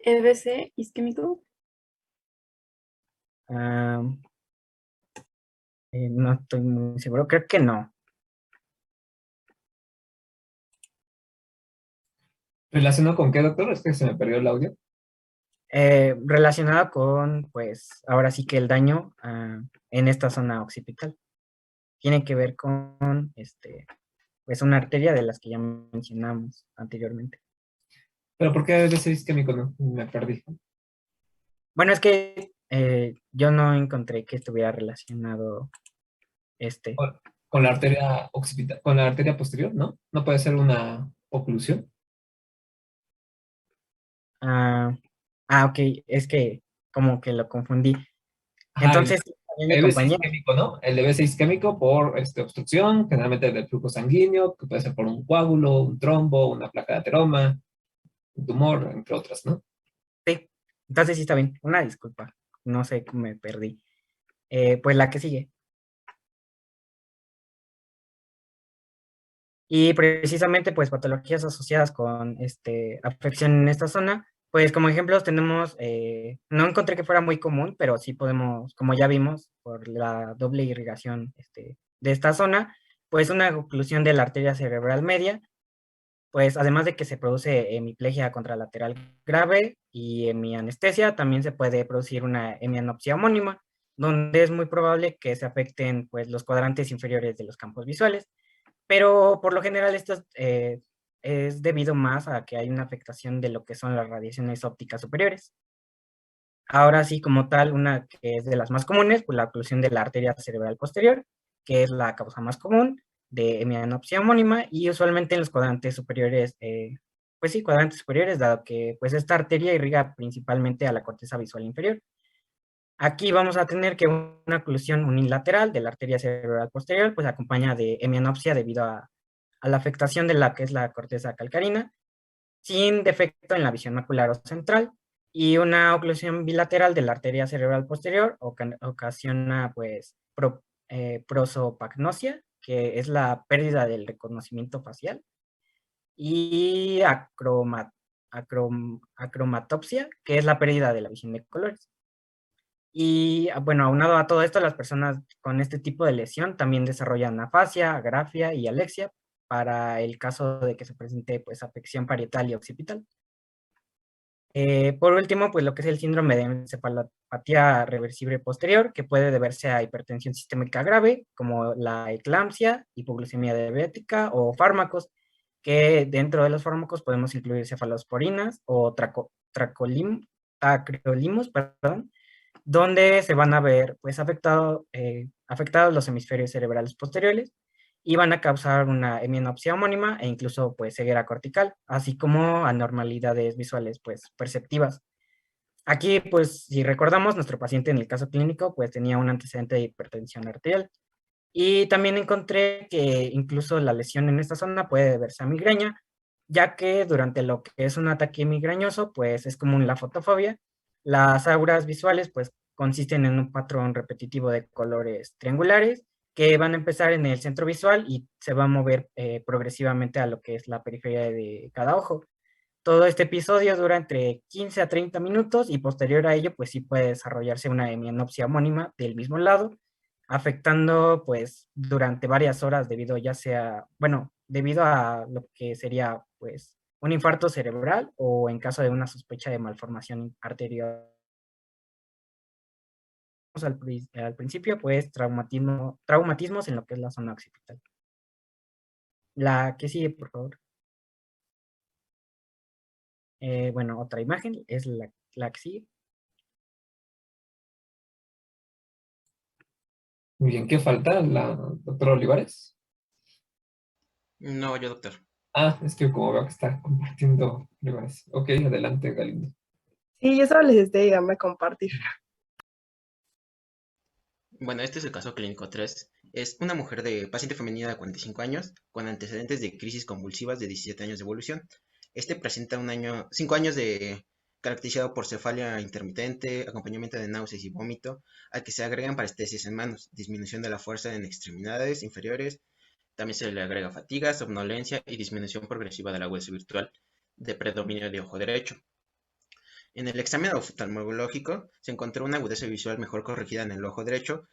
EBC isquémico. No estoy muy seguro, creo que no. ¿Relacionado con qué, doctor? Es que se me perdió el audio. Relacionado con, pues, ahora sí que el daño en esta zona occipital. Tiene que ver con, pues, una arteria de las que ya mencionamos anteriormente. ¿Pero por qué debe ser isquémico? No, me perdí. Bueno, es que yo no encontré que estuviera relacionado Con la arteria occipital, con la arteria posterior, ¿no? ¿No puede ser una oclusión? Ok, es que como que lo confundí. Ajá, Entonces, también mi EBC compañero. isquémico, ¿no? El EBC isquémico por obstrucción, generalmente del flujo sanguíneo, que puede ser por un coágulo, un trombo, una placa de ateroma, un tumor, entre otras, ¿no? Sí, entonces sí está bien. Una disculpa, no sé cómo me perdí. Pues la que sigue. Y precisamente, pues, patologías asociadas con afección en esta zona, pues como ejemplos tenemos, no encontré que fuera muy común, pero sí podemos, como ya vimos, por la doble irrigación de esta zona, pues una oclusión de la arteria cerebral media, pues además de que se produce hemiplegia contralateral grave y hemianestesia, también se puede producir una hemianopsia homónima, donde es muy probable que se afecten pues, los cuadrantes inferiores de los campos visuales, pero por lo general esto es debido más a que hay una afectación de lo que son las radiaciones ópticas superiores. Ahora sí, como tal, una que es de las más comunes, pues la oclusión de la arteria cerebral posterior, que es la causa más común de hemianopsia homónima, y usualmente en los cuadrantes superiores, pues sí, cuadrantes superiores, dado que pues esta arteria irriga principalmente a la corteza visual inferior. Aquí vamos a tener que una oclusión unilateral de la arteria cerebral posterior, pues acompaña de hemianopsia debido a la afectación de la que es la corteza calcarina, sin defecto en la visión macular o central, y una oclusión bilateral de la arteria cerebral posterior ocasiona pues prosopagnosia, que es la pérdida del reconocimiento facial, y acromatopsia, que es la pérdida de la visión de colores. Y bueno, aunado a todo esto, las personas con este tipo de lesión también desarrollan afasia, agrafia y alexia para el caso de que se presente pues afección parietal y occipital. Por último, pues lo que es el síndrome de encefalopatía reversible posterior, que puede deberse a hipertensión sistémica grave, como la eclampsia, hipoglucemia diabética o fármacos, que dentro de los fármacos podemos incluir cefalosporinas o tacrolimus, perdón, donde se van a ver pues afectados los hemisferios cerebrales posteriores y van a causar una hemianopsia homónima e incluso pues ceguera cortical, así como anormalidades visuales pues perceptivas. Aquí pues si recordamos, nuestro paciente en el caso clínico pues tenía un antecedente de hipertensión arterial y también encontré que incluso la lesión en esta zona puede deberse a migraña, ya que durante lo que es un ataque migrañoso pues es común la fotofobia. Las auras visuales pues consisten en un patrón repetitivo de colores triangulares que van a empezar en el centro visual y se va a mover progresivamente a lo que es la periferia de cada ojo. Todo este episodio dura entre 15 a 30 minutos y posterior a ello pues sí puede desarrollarse una hemianopsia homónima del mismo lado, afectando pues durante varias horas debido ya sea, bueno, debido a lo que sería pues un infarto cerebral o en caso de una sospecha de malformación arterial. Al principio pues traumatismos en lo que es la zona occipital. La que sigue, por favor. Bueno, otra imagen es la que sigue. Muy bien, ¿qué falta? ¿La doctora Olivares? No, yo, doctor. Ah, es que como veo que está compartiendo Olivares. Ok, adelante, Galindo. Sí, yo solo les estoy llegando a compartir. Bueno, este es el caso clínico 3. Es una mujer de paciente femenina de 45 años con antecedentes de crisis convulsivas de 17 años de evolución. Este presenta 5 años de caracterizado por cefalia intermitente, acompañamiento de náuseas y vómito, al que se agregan parestesias en manos, disminución de la fuerza en extremidades inferiores, también se le agrega fatiga, somnolencia y disminución progresiva de la huesa virtual de predominio de ojo derecho. En el examen oftalmológico se encontró una agudeza visual mejor corregida en el ojo derecho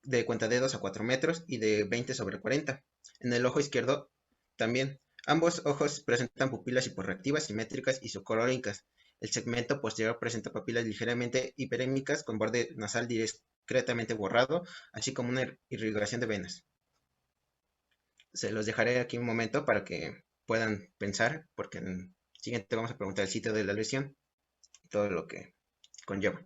de cuentadedos a 4 metros y de 20/40. En el ojo izquierdo también. Ambos ojos presentan pupilas hiporreactivas, simétricas y isocolóricas. El segmento posterior presenta papilas ligeramente hiperémicas con borde nasal discretamente borrado, así como una irrigación de venas. Se los dejaré aquí un momento para que puedan pensar, porque en el siguiente vamos a preguntar el sitio de la lesión y todo lo que conlleva.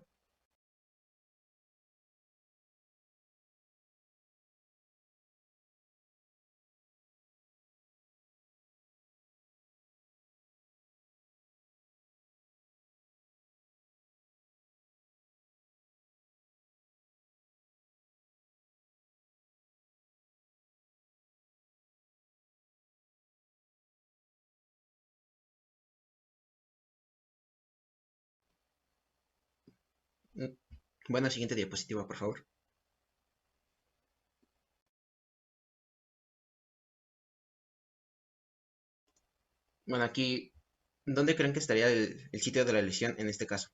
Bueno, siguiente diapositiva, por favor. Bueno, aquí, ¿dónde creen que estaría el sitio de la lesión en este caso?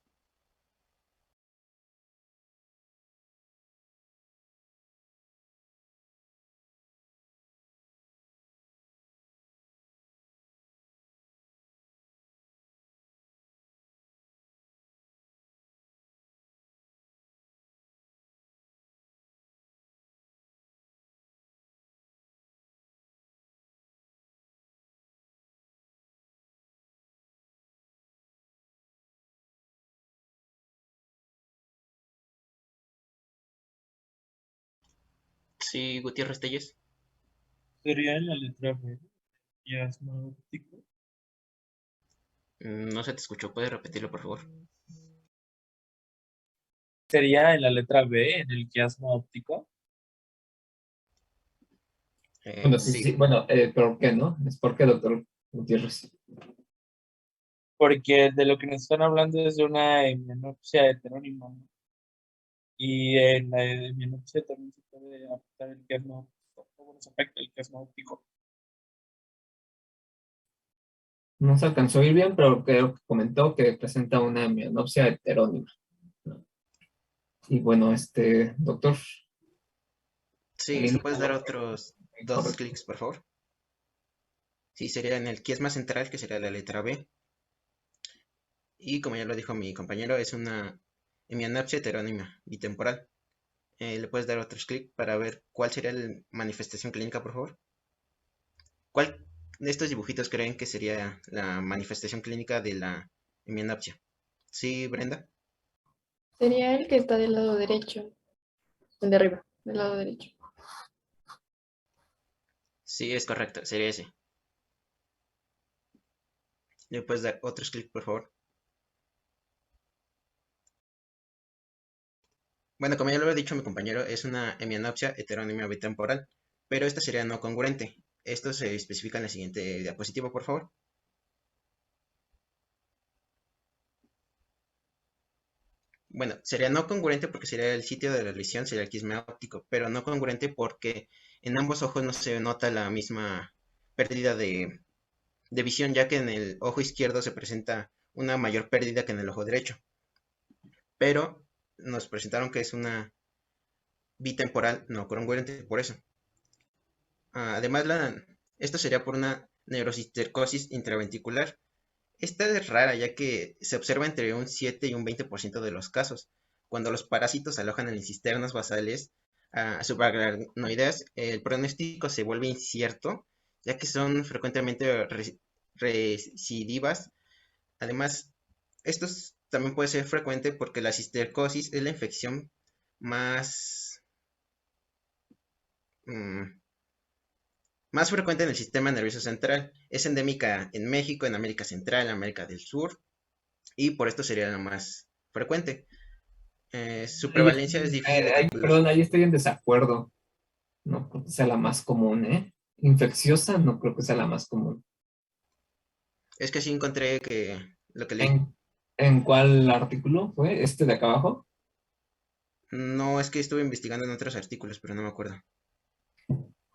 Sí, Gutiérrez Telles. Sería en la letra B, quiasma óptico. No se te escuchó, ¿puedes repetirlo, por favor? Sería en la letra B, en el quiasma óptico. Bueno, sí, Sí. sí, bueno, ¿por qué no? Es porque, doctor Gutiérrez. Porque de lo que nos están hablando es de una hemianopsia heterónima, ¿no? Y en la hemianopsia también se puede afectar el quiasma óptico. ¿Cómo se afecta el quiasma óptico? No se alcanzó a oír bien, pero creo que comentó que presenta una hemianopsia heterónima, ¿no? Y bueno, doctor, Sí, en ¿me línea, puedes dar otros dos correcto. clics, por favor? Sí, sería en el quiasma central, que sería la letra B. Y como ya lo dijo mi compañero, es una hemianopsia heterónima bitemporal. ¿Le puedes dar otros clics para ver cuál sería la manifestación clínica, por favor? ¿Cuál de estos dibujitos creen que sería la manifestación clínica de la hemianopsia? Sí, Brenda. Sería el que está del lado derecho, el de arriba, del lado derecho. Sí, es correcto, sería ese. ¿Le puedes dar otros clics, por favor? Bueno, como ya lo he dicho mi compañero, es una hemianopsia heterónima bitemporal, pero esta sería no congruente. Esto se especifica en la siguiente diapositiva, por favor. Bueno, sería no congruente porque sería el sitio de la lesión, sería el quisma óptico, pero no congruente porque en ambos ojos no se nota la misma pérdida de visión, ya que en el ojo izquierdo se presenta una mayor pérdida que en el ojo derecho. Pero nos presentaron que es una bitemporal no congruente, por eso. Además, esto sería por una neurocistercosis intraventricular. Esta es rara ya que se observa entre un 7 y un 20% de los casos. Cuando los parásitos alojan en cisternas basales subarachnoideas, el pronóstico se vuelve incierto ya que son frecuentemente recidivas. Además, esto también puede ser frecuente porque la cistercosis es la infección más, mm, más frecuente en el sistema nervioso central. Es endémica en México, en América Central, América del Sur, y por esto sería la más frecuente. Su prevalencia es difícil de calcular. Perdón, ahí estoy en desacuerdo. No creo que sea la más común, ¿eh? Infecciosa no creo que sea la más común. Es que sí encontré que lo que leí. ¿En cuál artículo fue? ¿Este de acá abajo? No, es que estuve investigando en otros artículos, pero no me acuerdo.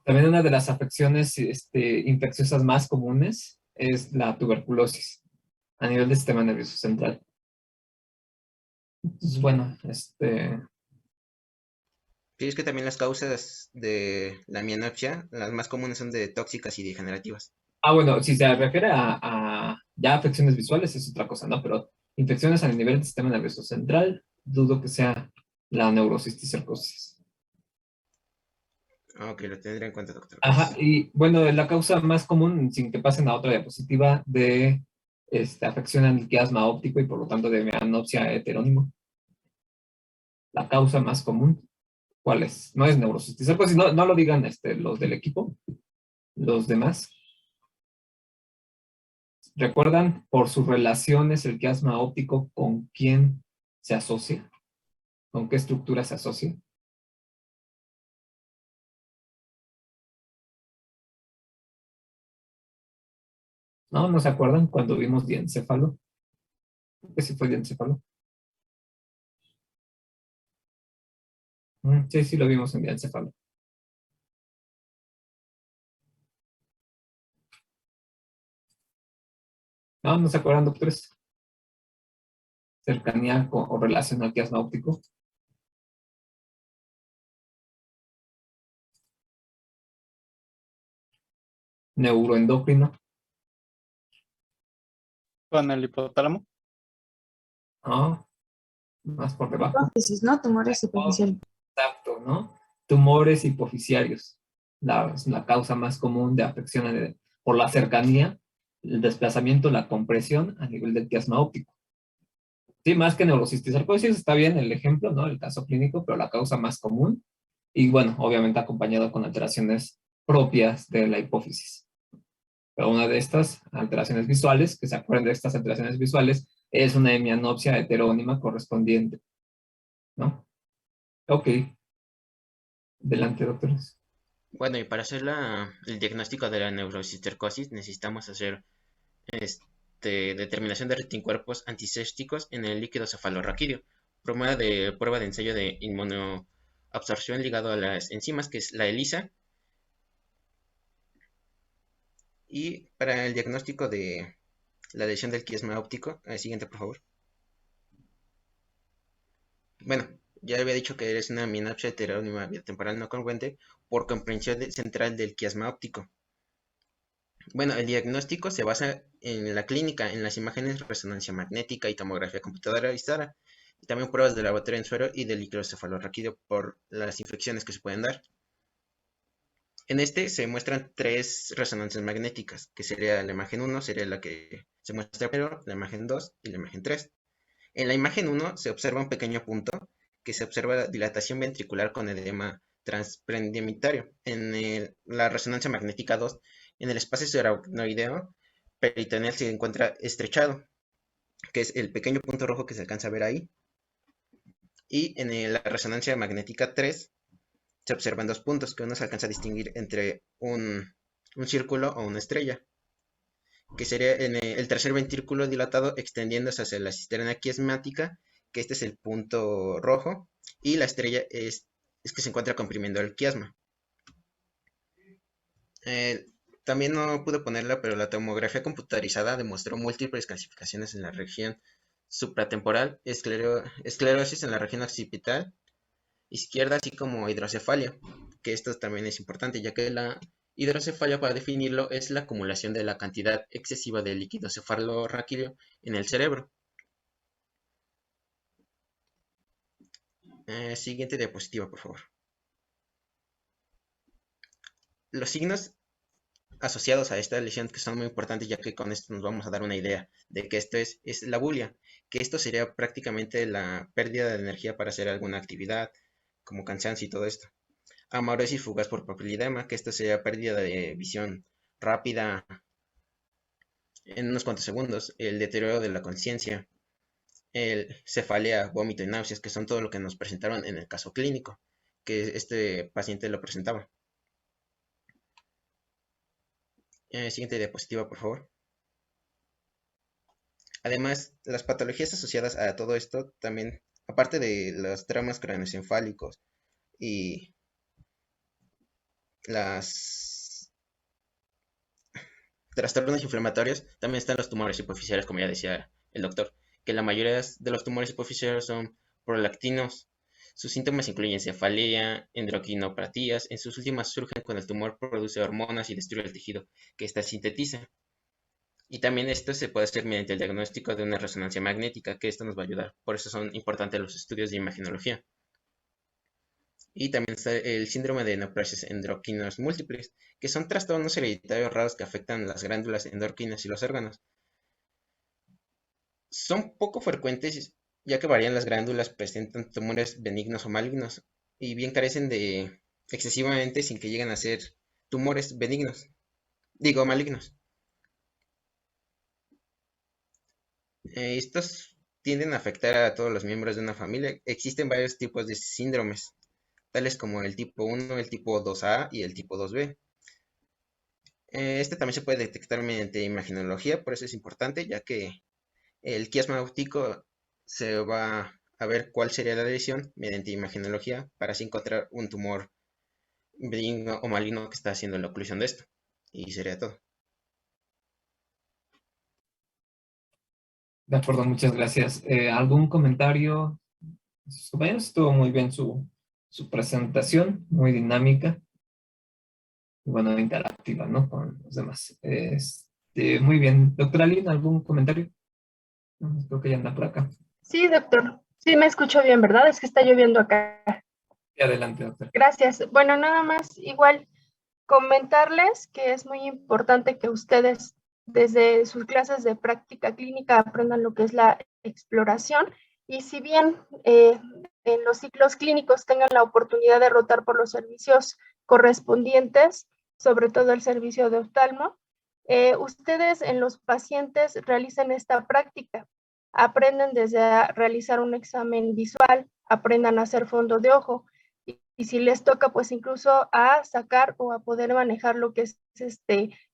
También una de las afecciones infecciosas más comunes es la tuberculosis a nivel del sistema nervioso central. Entonces, bueno, Sí, es que también las causas de la mianopsia, las más comunes son de tóxicas y degenerativas. bueno, si se refiere a ya afecciones visuales es otra cosa, ¿no? Pero infecciones a nivel del sistema nervioso central, dudo que sea la neurocisticercosis. Ok, lo tendré en cuenta, doctor. Ajá, y bueno, la causa más común, sin que pasen a otra diapositiva, de afección al quiasma óptico y por lo tanto de mianopsia heterónimo. La causa más común, ¿cuál es? No es neurocisticercosis, no lo digan los del equipo, los demás. ¿Recuerdan por sus relaciones el quiasma óptico con quién se asocia? ¿Con qué estructura se asocia? ¿No se acuerdan cuando vimos diencéfalo? Creo que sí fue diencéfalo. Sí, sí lo vimos en diencéfalo. ¿No se acuerdan, doctores? Cercanía o relación al quiasma óptico. Neuroendocrino. Con el hipotálamo. Más por debajo. Hipófisis, ¿no? Tumores hipoficiarios. Exacto, ¿no? Tumores hipoficiarios. La causa más común de afección por la cercanía, el desplazamiento, la compresión a nivel del quiasma óptico. Sí, más que neurocisticercosis, está bien el ejemplo, ¿no? El caso clínico, pero la causa más común Y bueno, obviamente acompañado con alteraciones propias de la hipófisis. Pero una de estas alteraciones visuales, que se acuerden de estas alteraciones visuales, es una hemianopsia heterónima correspondiente, ¿no? Ok. Adelante, doctores. Bueno, y para hacer el diagnóstico de la neurocistercosis necesitamos hacer determinación de anticuerpos antisépticos en el líquido cefalorraquídeo, prueba de ensayo de inmunoabsorción ligado a las enzimas, que es la ELISA. Y para el diagnóstico de la lesión del quiasma óptico, siguiente por favor. Bueno, ya había dicho que es una hemianopsia heterónima biotemporal no congruente por comprensión central del quiasma óptico. Bueno, el diagnóstico se basa en la clínica, en las imágenes de resonancia magnética y tomografía computadorizada, y también pruebas de laboratorio en suero y del líquido cefalorraquídeo por las infecciones que se pueden dar. En este se muestran 3 resonancias magnéticas, que sería la imagen 1, sería la que se muestra primero, la imagen 2 y la imagen 3. En la imagen 1 se observa un pequeño punto, que se observa dilatación ventricular con edema transperimetrio. En la resonancia magnética 2, en el espacio subaracnoideo peritoneal se encuentra estrechado, que es el pequeño punto rojo que se alcanza a ver ahí. Y en la resonancia magnética 3 se observan 2 puntos que uno se alcanza a distinguir entre un círculo o una estrella, que sería en el tercer ventrículo dilatado extendiéndose hacia la cisterna quiasmática, que este es el punto rojo, y la estrella es que se encuentra comprimiendo el quiasma. También no pude ponerla, pero la tomografía computarizada demostró múltiples calcificaciones en la región supratemporal, esclerosis en la región occipital izquierda, así como hidrocefalia, que esto también es importante, ya que la hidrocefalia, para definirlo, es la acumulación de la cantidad excesiva de líquido cefalorraquídeo en el cerebro. Siguiente diapositiva, por favor. Los signos asociados a esta lesión que son muy importantes, ya que con esto nos vamos a dar una idea de que esto es la bulia, que esto sería prácticamente la pérdida de energía para hacer alguna actividad, como cansancio y todo esto. Amaurosis fugaz por papiledema, que esto sería pérdida de visión rápida en unos cuantos segundos, el deterioro de la conciencia, el cefalea, vómito y náuseas, que son todo lo que nos presentaron en el caso clínico, que este paciente lo presentaba. Siguiente diapositiva, por favor. Además, las patologías asociadas a todo esto también, aparte de los traumas craneoencefálicos y las trastornos inflamatorios, también están los tumores hipoficiales, como ya decía el doctor, que la mayoría de los tumores hipoficiales son prolactinos. Sus síntomas incluyen cefalea, endocrinopatías. En sus últimas surgen cuando el tumor produce hormonas y destruye el tejido que ésta sintetiza. Y también esto se puede hacer mediante el diagnóstico de una resonancia magnética, que esto nos va a ayudar. Por eso son importantes los estudios de imagenología. Y también está el síndrome de neoplasias endocrinas múltiples, que son trastornos hereditarios raros que afectan las glándulas endocrinas y los órganos. Son poco frecuentes, ya que varían las glándulas, presentan tumores benignos o malignos, y bien carecen de excesivamente sin que lleguen a ser tumores benignos, malignos. Estos tienden a afectar a todos los miembros de una familia. Existen varios tipos de síndromes, tales como el tipo 1, el tipo 2A y el tipo 2B. Este también se puede detectar mediante imagenología, por eso es importante, ya que el quiasma óptico se va a ver cuál sería la lesión mediante imagenología para así encontrar un tumor benigno o maligno que está haciendo la oclusión de esto. Y sería todo. De acuerdo, muchas gracias. ¿Algún comentario? Sus compañeros, estuvo muy bien su presentación, muy dinámica y bueno, interactiva, ¿no? Con los demás. Muy bien. Doctora Lynn, ¿algún comentario? Creo que ya anda por acá. Sí, doctor. Sí, me escucho bien, ¿verdad? Es que está lloviendo acá. Adelante, doctor. Gracias. Bueno, nada más, igual, comentarles que es muy importante que ustedes desde sus clases de práctica clínica aprendan lo que es la exploración Y si bien en los ciclos clínicos tengan la oportunidad de rotar por los servicios correspondientes, sobre todo el servicio de oftalmo, ustedes en los pacientes realicen esta práctica. Aprenden desde a realizar un examen visual, aprendan a hacer fondo de ojo, y si les toca, pues incluso a sacar o a poder manejar lo que es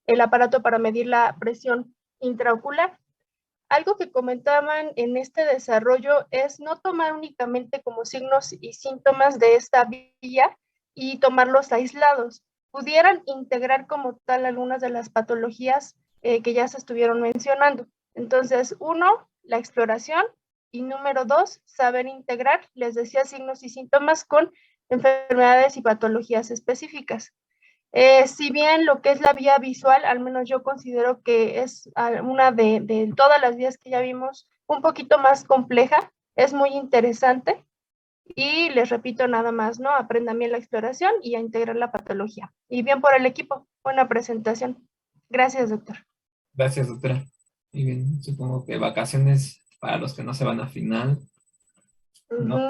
el aparato para medir la presión intraocular. Algo que comentaban en este desarrollo es no tomar únicamente como signos y síntomas de esta vía y tomarlos aislados. Pudieran integrar como tal algunas de las patologías que ya se estuvieron mencionando. Entonces, uno, la exploración, y número dos, saber integrar, les decía, signos y síntomas con enfermedades y patologías específicas. Si bien lo que es la vía visual, al menos yo considero que es una de todas las vías que ya vimos, un poquito más compleja, es muy interesante y les repito nada más, ¿no? Aprendan bien la exploración y a integrar la patología. Y bien por el equipo, buena presentación. Gracias, doctor. Gracias, doctora. Y bien, supongo que vacaciones para los que no se van a final, no,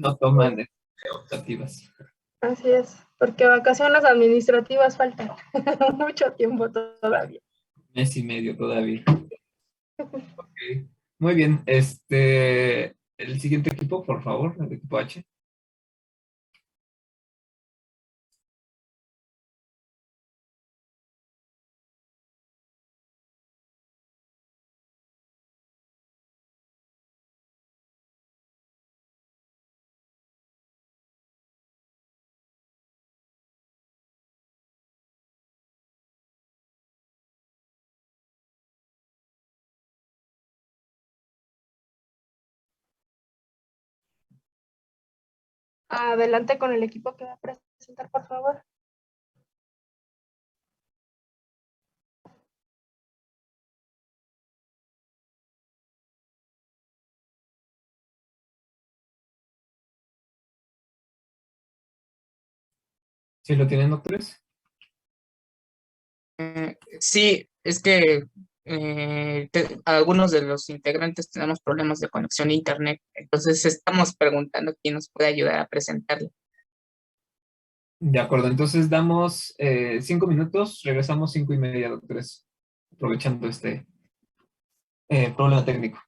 no toman optativas. Así es, porque vacaciones administrativas faltan mucho tiempo todavía. Mes y medio todavía. Okay. Muy bien, el siguiente equipo, por favor, el equipo H. Adelante con el equipo que va a presentar, por favor. ¿Sí lo tienen, doctores? Sí, es que algunos de los integrantes tenemos problemas de conexión a internet, entonces estamos preguntando quién nos puede ayudar a presentarlo. De acuerdo, entonces damos 5 minutos, regresamos 5:30, doctores, aprovechando este problema técnico.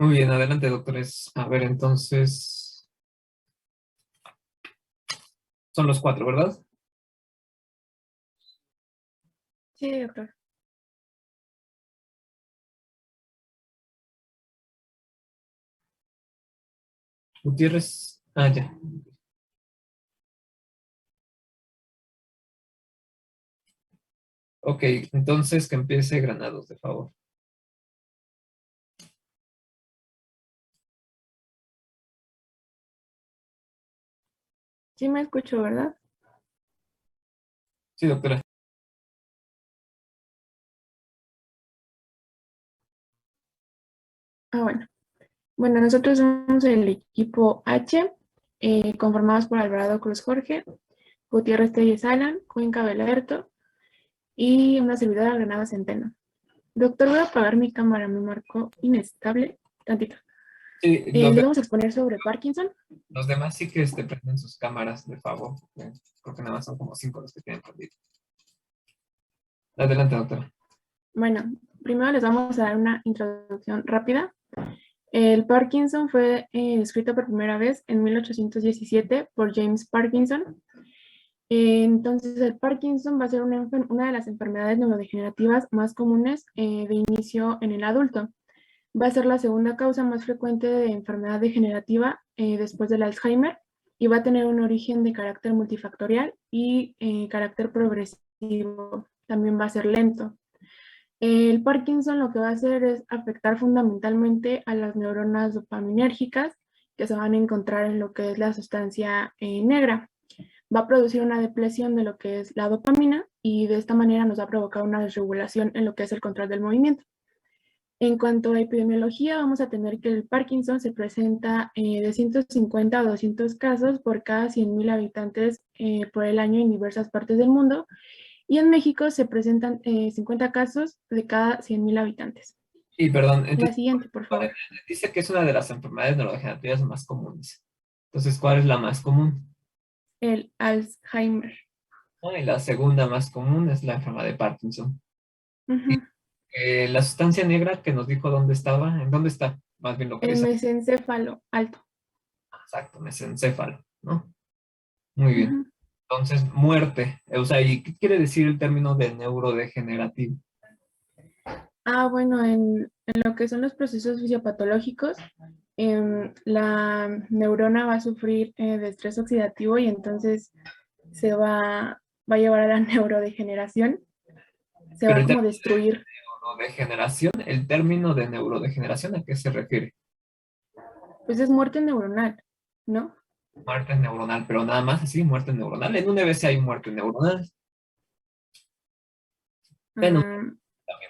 Muy bien, adelante, doctores. A ver, entonces, son los 4, ¿verdad? Sí, doctor. Gutiérrez. Ah, ya. Ok, entonces que empiece Granados, de favor. Sí me escucho, ¿verdad? Sí, doctora. Ah, bueno. Bueno, nosotros somos el equipo H, conformados por Alvarado Cruz Jorge, Gutiérrez Telles Alan, Cuenca Belerto y una servidora Granada Centeno. Doctor, voy a apagar mi cámara, me marcó inestable. Tantito. Sí, ¿Les vamos a exponer sobre Parkinson? los demás sí que prenden sus cámaras, de favor. Creo que nada más son como 5 los que tienen prendido. Adelante, doctora. Bueno, primero les vamos a dar una introducción rápida. El Parkinson fue descrito por primera vez en 1817 por James Parkinson. Entonces, el Parkinson va a ser una de las enfermedades neurodegenerativas más comunes de inicio en el adulto. Va a ser la segunda causa más frecuente de enfermedad degenerativa después del Alzheimer y va a tener un origen de carácter multifactorial y carácter progresivo. También va a ser lento. El Parkinson lo que va a hacer es afectar fundamentalmente a las neuronas dopaminérgicas que se van a encontrar en lo que es la sustancia negra. Va a producir una depresión de lo que es la dopamina y de esta manera nos va a provocar una desregulación en lo que es el control del movimiento. En cuanto a epidemiología, vamos a tener que el Parkinson se presenta de 150 a 200 casos por cada 100.000 habitantes por el año en diversas partes del mundo. Y en México se presentan 50 casos de cada 100.000 habitantes. Sí, perdón. La siguiente, por favor. Dice que es una de las enfermedades neurodegenerativas más comunes. Entonces, ¿cuál es la más común? El Alzheimer. Y la segunda más común es la enfermedad de Parkinson. Uh-huh. La sustancia negra que nos dijo dónde estaba, ¿en dónde está? Más bien El localizado. mesencéfalo alto. Exacto, mesencéfalo, ¿no? Muy bien. Uh-huh. Entonces, muerte. O sea, ¿y qué quiere decir el término de neurodegenerativo? Bueno, en lo que son los procesos fisiopatológicos, la neurona va a sufrir de estrés oxidativo y entonces se va a llevar a la neurodegeneración. Se va a como destruir. Neurodegeneración, el término de neurodegeneración, ¿a qué se refiere? Pues es muerte neuronal, ¿no? Muerte neuronal, pero nada más así, muerte neuronal. En un EBC hay muerte neuronal. Bueno, también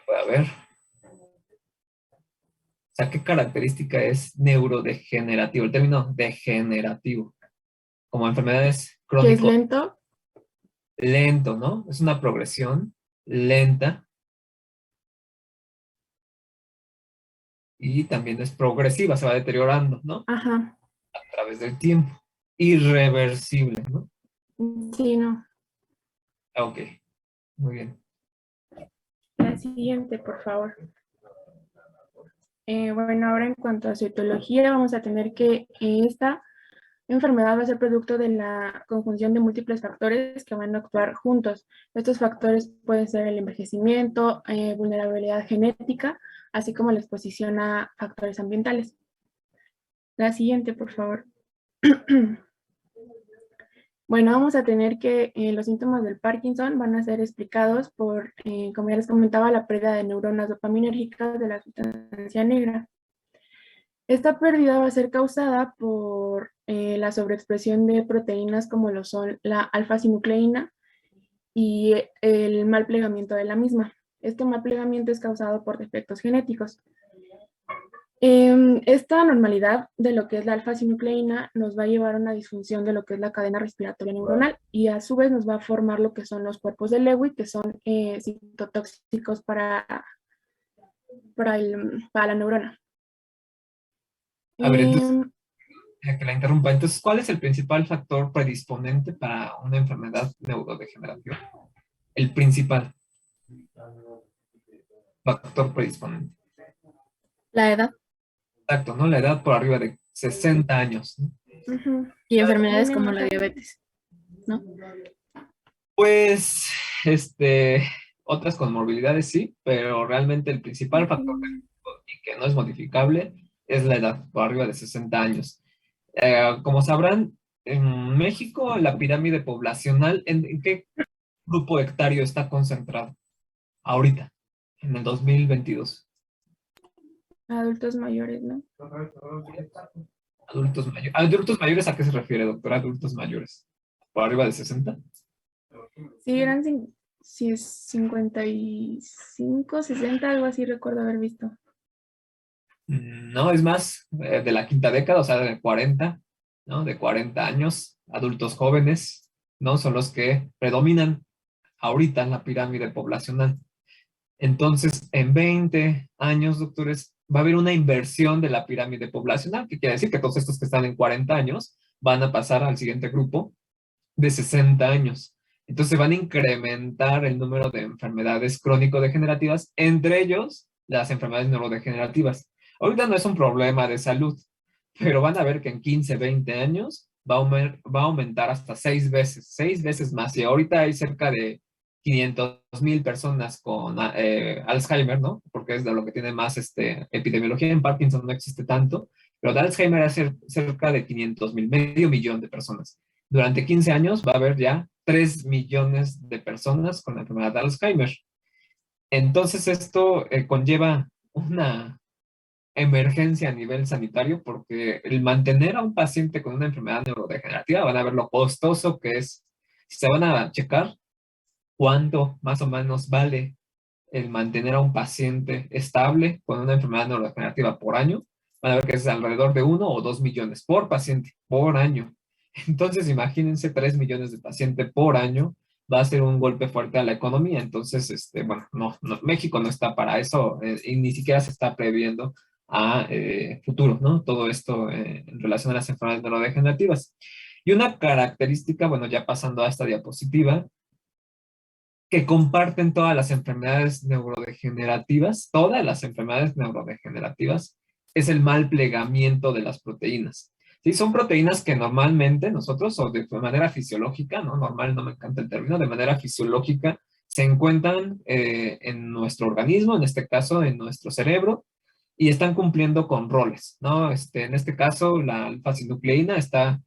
puede haber. O sea, ¿qué característica es neurodegenerativo? El término degenerativo. Como enfermedades crónicas. ¿Que es lento? Lento, ¿no? Es una progresión lenta. Y también es progresiva, se va deteriorando, ¿no? Ajá. A través del tiempo. Irreversible, ¿no? Sí, no. Ok, muy bien. La siguiente, por favor. Bueno, ahora en cuanto a su etiología, vamos a tener que esta enfermedad va a ser producto de la conjunción de múltiples factores que van a actuar juntos. Estos factores pueden ser el envejecimiento, vulnerabilidad genética, así como la exposición a factores ambientales. La siguiente, por favor. Bueno, vamos a tener que los síntomas del Parkinson van a ser explicados por, como ya les comentaba, la pérdida de neuronas dopaminérgicas de la sustancia negra. Esta pérdida va a ser causada por la sobreexpresión de proteínas como lo son la alfa-sinucleína y el mal plegamiento de la misma. Este mal plegamiento es causado por defectos genéticos. Esta anormalidad de lo que es la alfa-sinucleína nos va a llevar a una disfunción de lo que es la cadena respiratoria neuronal y a su vez nos va a formar lo que son los cuerpos de Lewy, que son citotóxicos para la neurona. A ver, entonces, que la interrumpa. Entonces, ¿cuál es el principal factor predisponente para una enfermedad neurodegenerativa? El principal factor predisponente. La edad. Exacto, ¿no? La edad por arriba de 60 años, ¿no? Ujú. Y enfermedades como la diabetes, ¿no? Pues, otras comorbilidades sí, pero realmente el principal factor de riesgo y que no es modificable es la edad, por arriba de 60 años. Como sabrán, en México la pirámide poblacional, ¿en qué grupo hectario está concentrado ahorita, en el 2022? Adultos mayores, ¿no? ¿Adultos mayores a qué se refiere, doctor? ¿Adultos mayores? ¿Por arriba de 60? Sí, eran si es 55, 60, algo así recuerdo haber visto. No, es más, de la quinta década, o sea, de 40, ¿no? De 40 años, adultos jóvenes, ¿no? Son los que predominan ahorita en la pirámide poblacional. Entonces, en 20 años, doctores, va a haber una inversión de la pirámide poblacional, que quiere decir que todos estos que están en 40 años van a pasar al siguiente grupo de 60 años. Entonces van a incrementar el número de enfermedades crónico-degenerativas, entre ellos las enfermedades neurodegenerativas. Ahorita no es un problema de salud, pero van a ver que en 15, 20 años va a aumentar hasta 6 veces más. Y ahorita hay cerca de 500,000 personas con Alzheimer, ¿no? Porque es de lo que tiene más epidemiología. En Parkinson no existe tanto, pero de Alzheimer hay cerca de 500,000, medio millón de personas. Durante 15 años va a haber ya 3 millones de personas con la enfermedad de Alzheimer. Entonces esto conlleva una emergencia a nivel sanitario porque el mantener a un paciente con una enfermedad neurodegenerativa, van a ver lo costoso que es. Si se van a checar cuánto más o menos vale el mantener a un paciente estable con una enfermedad neurodegenerativa por año, van a ver que es alrededor de 1 o 2 millones por paciente por año. Entonces, imagínense 3 millones de pacientes por año, va a ser un golpe fuerte a la economía. Entonces, bueno, no, México no está para eso y ni siquiera se está previendo a futuro, ¿no? Todo esto en relación a las enfermedades neurodegenerativas. Y una característica, bueno, ya pasando a esta diapositiva, que comparten todas las enfermedades neurodegenerativas, todas las enfermedades neurodegenerativas, es el mal plegamiento de las proteínas. Sí, son proteínas que normalmente nosotros, o de manera fisiológica, ¿no? Normal, no me encanta el término, de manera fisiológica, se encuentran en nuestro organismo, en este caso en nuestro cerebro, y están cumpliendo con roles, ¿no? En este caso, la alfa-sinucleína está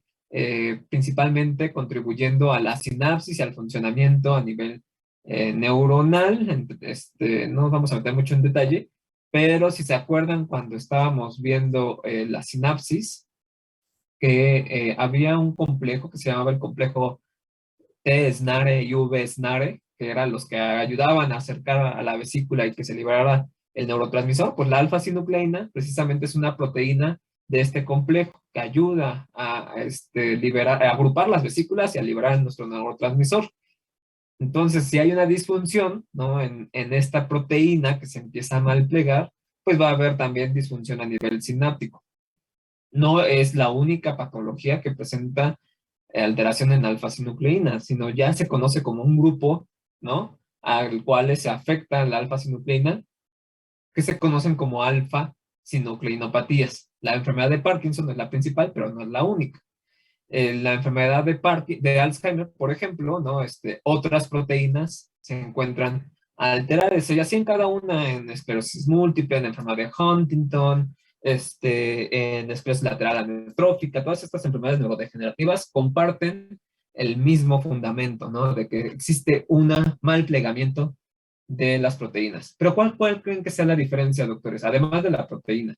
principalmente contribuyendo a la sinapsis y al funcionamiento a nivel neuronal. No nos vamos a meter mucho en detalle, pero si se acuerdan cuando estábamos viendo la sinapsis, que había un complejo que se llamaba el complejo T-SNARE y V-SNARE, que eran los que ayudaban a acercar a la vesícula y que se liberara el neurotransmisor. Pues la alfa-sinucleína precisamente es una proteína de este complejo que ayuda a liberar, a agrupar las vesículas y a liberar nuestro neurotransmisor. Entonces, si hay una disfunción, ¿no? en esta proteína que se empieza a malplegar, pues va a haber también disfunción a nivel sináptico. No es la única patología que presenta alteración en alfa-sinucleína, sino ya se conoce como un grupo, ¿no? Al cual se afecta la alfa-sinucleína, que se conocen como alfa-sinucleinopatías. La enfermedad de Parkinson es la principal, pero no es la única. La enfermedad de Alzheimer, por ejemplo, ¿no? Otras proteínas se encuentran alteradas, y así en cada una, en esclerosis múltiple, en enfermedad de Huntington, en esclerosis lateral amiotrófica. Todas estas enfermedades neurodegenerativas comparten el mismo fundamento, ¿no? De que existe un mal plegamiento de las proteínas. Pero ¿cuál creen que sea la diferencia, doctores? Además de la proteína.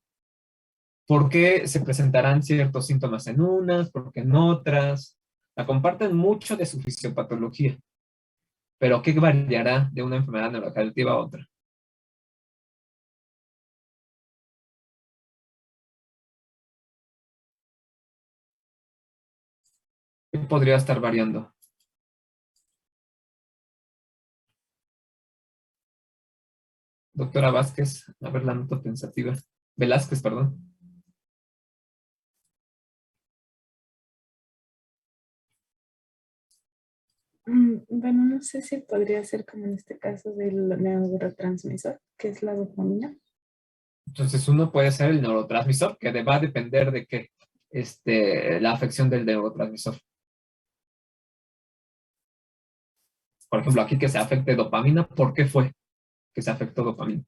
¿Por qué se presentarán ciertos síntomas en unas, por qué en otras? La comparten mucho de su fisiopatología, pero ¿qué variará de una enfermedad neurodegenerativa a otra? ¿Qué podría estar variando? Doctora Vázquez, a ver la nota pensativa. Velázquez, perdón. Bueno, no sé si podría ser como en este caso del neurotransmisor, que es la dopamina. Entonces uno puede ser el neurotransmisor, que va a depender de qué, la afección del neurotransmisor. Por ejemplo, aquí que se afecte dopamina, ¿por qué fue que se afectó dopamina?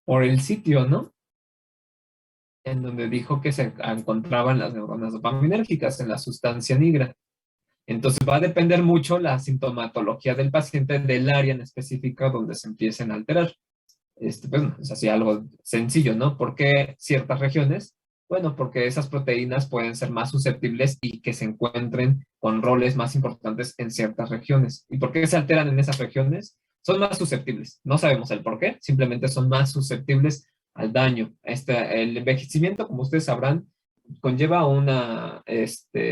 Por el sitio, ¿no? En donde dijo que se encontraban las neuronas dopaminérgicas en la sustancia nigra. Entonces va a depender mucho la sintomatología del paciente del área en específica donde se empiecen a alterar. Pues no, es así algo sencillo, ¿no? ¿Por qué ciertas regiones? Bueno, porque esas proteínas pueden ser más susceptibles y que se encuentren con roles más importantes en ciertas regiones. ¿Y por qué se alteran en esas regiones? Son más susceptibles. No sabemos el por qué, simplemente son más susceptibles al daño. El envejecimiento, como ustedes sabrán, conlleva una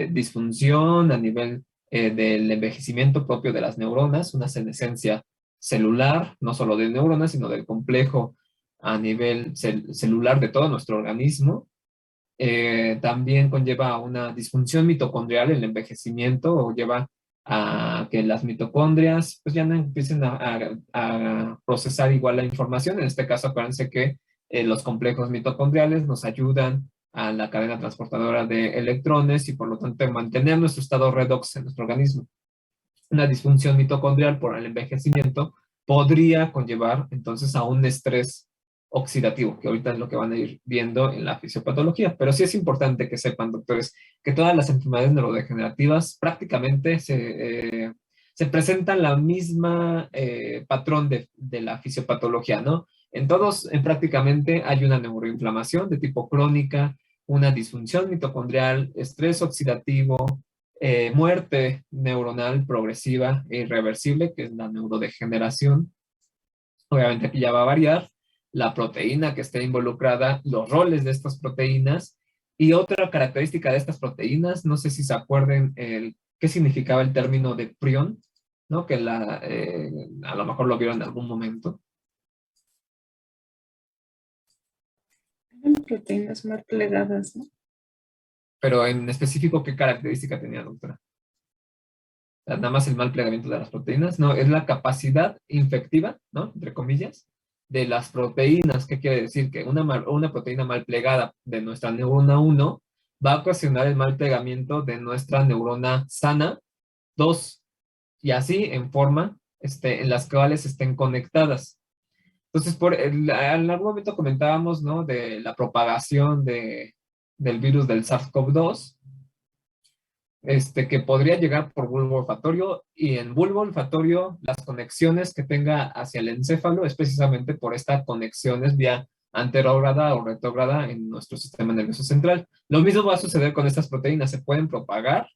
disfunción a nivel del envejecimiento propio de las neuronas, una senescencia celular, no solo de neuronas, sino del complejo a nivel celular de todo nuestro organismo. También conlleva una disfunción mitocondrial, el envejecimiento, o lleva a que las mitocondrias pues ya no empiecen a procesar igual la información. En este caso, acuérdense que los complejos mitocondriales nos ayudan a la cadena transportadora de electrones y por lo tanto mantener nuestro estado redox en nuestro organismo. Una disfunción mitocondrial por el envejecimiento podría conllevar entonces a un estrés oxidativo, que ahorita es lo que van a ir viendo en la fisiopatología. Pero sí es importante que sepan, doctores, que todas las enfermedades neurodegenerativas prácticamente se presentan la misma patrón de la fisiopatología, ¿no? En todos, prácticamente hay una neuroinflamación de tipo crónica, una disfunción mitocondrial, estrés oxidativo, muerte neuronal progresiva e irreversible, que es la neurodegeneración. Obviamente aquí ya va a variar la proteína que esté involucrada, los roles de estas proteínas y otra característica de estas proteínas, no sé si se acuerden qué significaba el término de prión, ¿no? Que a lo mejor lo vieron en algún momento. Eran proteínas mal plegadas, ¿no? Pero en específico, ¿qué característica tenía, doctora? Nada más el mal plegamiento de las proteínas, no, es la capacidad infectiva, ¿no? Entre comillas, de las proteínas. ¿Qué quiere decir? Que una proteína mal plegada de nuestra neurona 1 va a ocasionar el mal plegamiento de nuestra neurona sana 2, y así en forma en las cuales estén conectadas. Entonces, en algún momento comentábamos, ¿no? De la propagación del virus del SARS-CoV-2, que podría llegar por bulbo olfatorio, y en bulbo olfatorio las conexiones que tenga hacia el encéfalo es precisamente por estas conexiones vía anterógrada o retrógrada en nuestro sistema nervioso central. Lo mismo va a suceder con estas proteínas, se pueden propagar,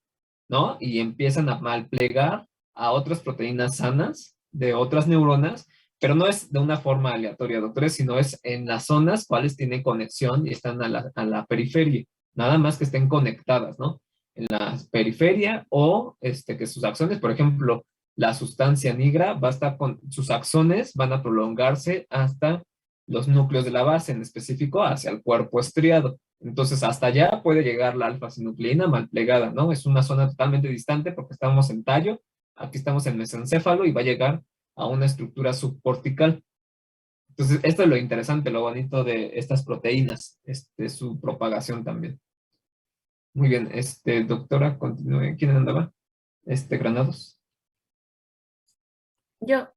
¿no? Y empiezan a malplegar a otras proteínas sanas de otras neuronas, pero no es de una forma aleatoria, doctores, sino es en las zonas cuales tienen conexión y están a la periferia, nada más que estén conectadas, ¿no? En la periferia, o que sus axones, por ejemplo, la sustancia nigra va a estar sus axones van a prolongarse hasta los núcleos de la base, en específico hacia el cuerpo estriado. Entonces, hasta allá puede llegar la alfa-sinucleína mal plegada, ¿no? Es una zona totalmente distante porque estamos en tallo, aquí estamos en mesencéfalo y va a llegar a una estructura subcortical. Entonces, esto es lo interesante, lo bonito de estas proteínas, su propagación también. Muy bien, doctora, continúe. ¿Quién andaba? Granados. Yo.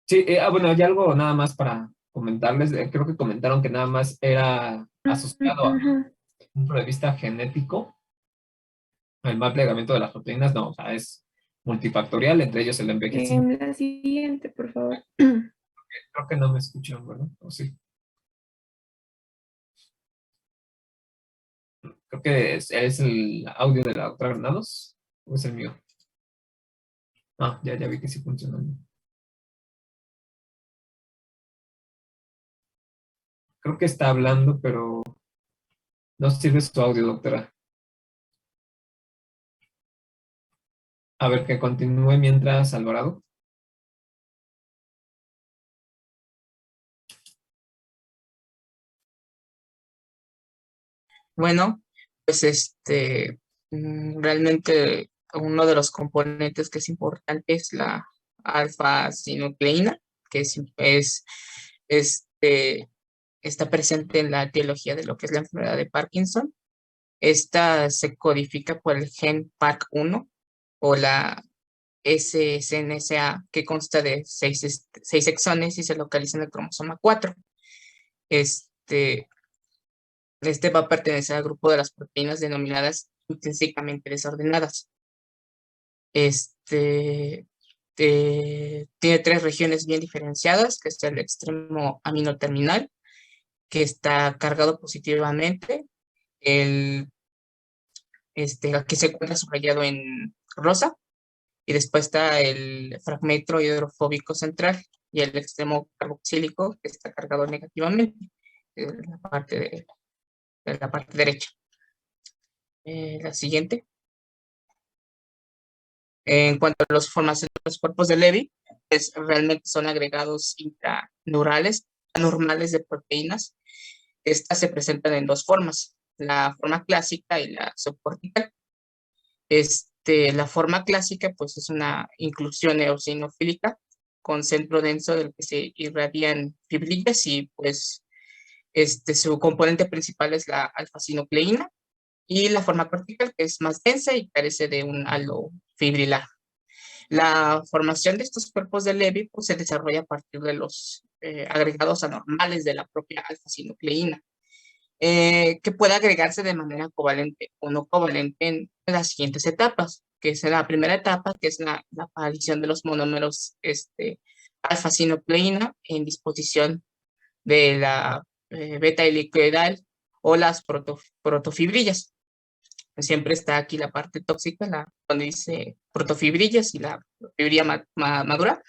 Sí, bueno, hay algo nada más para comentarles. Creo que comentaron que nada más era asociado a un punto de vista genético, el mal plegamiento de las proteínas. No, o sea, es multifactorial, entre ellos el envejecimiento. La siguiente, por favor. Creo que no me escuchan, ¿verdad? ¿O sí? Creo que es el audio de la doctora Granados, o es el mío. Ah, ya vi que sí funciona. Creo que está hablando, pero no sirve su audio, doctora. A ver, que continúe mientras, Alvarado. Bueno, pues Realmente uno de los componentes que es importante es la alfa-sinucleína, que está presente en la etiología de lo que es la enfermedad de Parkinson. Esta se codifica por el gen PARC1 o la SNSA, que consta de 6 exones y se localiza en el cromosoma 4. Este va a pertenecer al grupo de las proteínas denominadas intrínsecamente desordenadas. Tiene 3 regiones bien diferenciadas, que es el extremo aminoterminal, que está cargado positivamente. Aquí se encuentra subrayado en rosa, y después está el fragmento hidrofóbico central y el extremo carboxílico, que está cargado negativamente en la parte derecha. La siguiente. En cuanto a las formaciones de los cuerpos de Levy, pues realmente son agregados intraneurales anormales de proteínas. Estas se presentan en 2 formas, la forma clásica y la subcortical. La forma clásica pues es una inclusión eosinofílica con centro denso del que se irradian fibrillas y pues su componente principal es la alfa-sinucleína, y la forma cortical, que es más densa y carece de un halo fibrilar. La formación de estos cuerpos de Levy pues, se desarrolla a partir de los agregados anormales de la propia alfa-sinucleína, que puede agregarse de manera covalente o no covalente en las siguientes etapas, que es la primera etapa, que es la aparición de los monómeros alfa-sinucleína en disposición de la beta-helicoidal o las protofibrillas. Siempre está aquí la parte tóxica, donde dice protofibrillas y la fibrilla madura.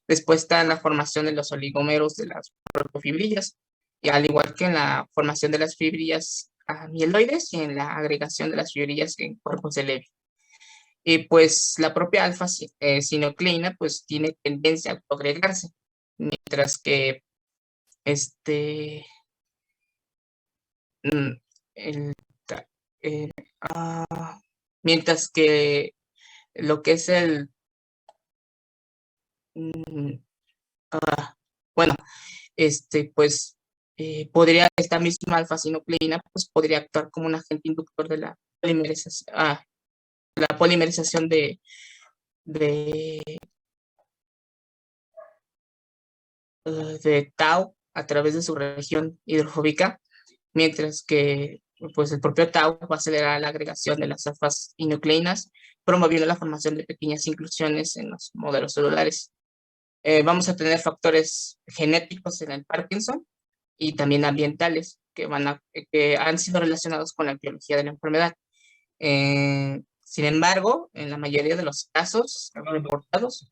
Después está la formación de los oligómeros de las protofibrillas, y al igual que en la formación de las fibrillas mieloides y en la agregación de las fibrillas en cuerpos de Levy. Y pues la propia alfa-sinucleína pues tiene tendencia a autoagregarse, mientras que mientras que lo que es podría esta misma alfa-sinucleína pues podría actuar como un agente inductor de la polimerización de tau a través de su región hidrofóbica, mientras que pues el propio tau va a acelerar la agregación de las alfa-sinucleínas, promoviendo la formación de pequeñas inclusiones en los modelos celulares. Vamos a tener factores genéticos en el Parkinson y también ambientales que han sido relacionados con la etiología de la enfermedad. Sin embargo, en la mayoría de los casos reportados,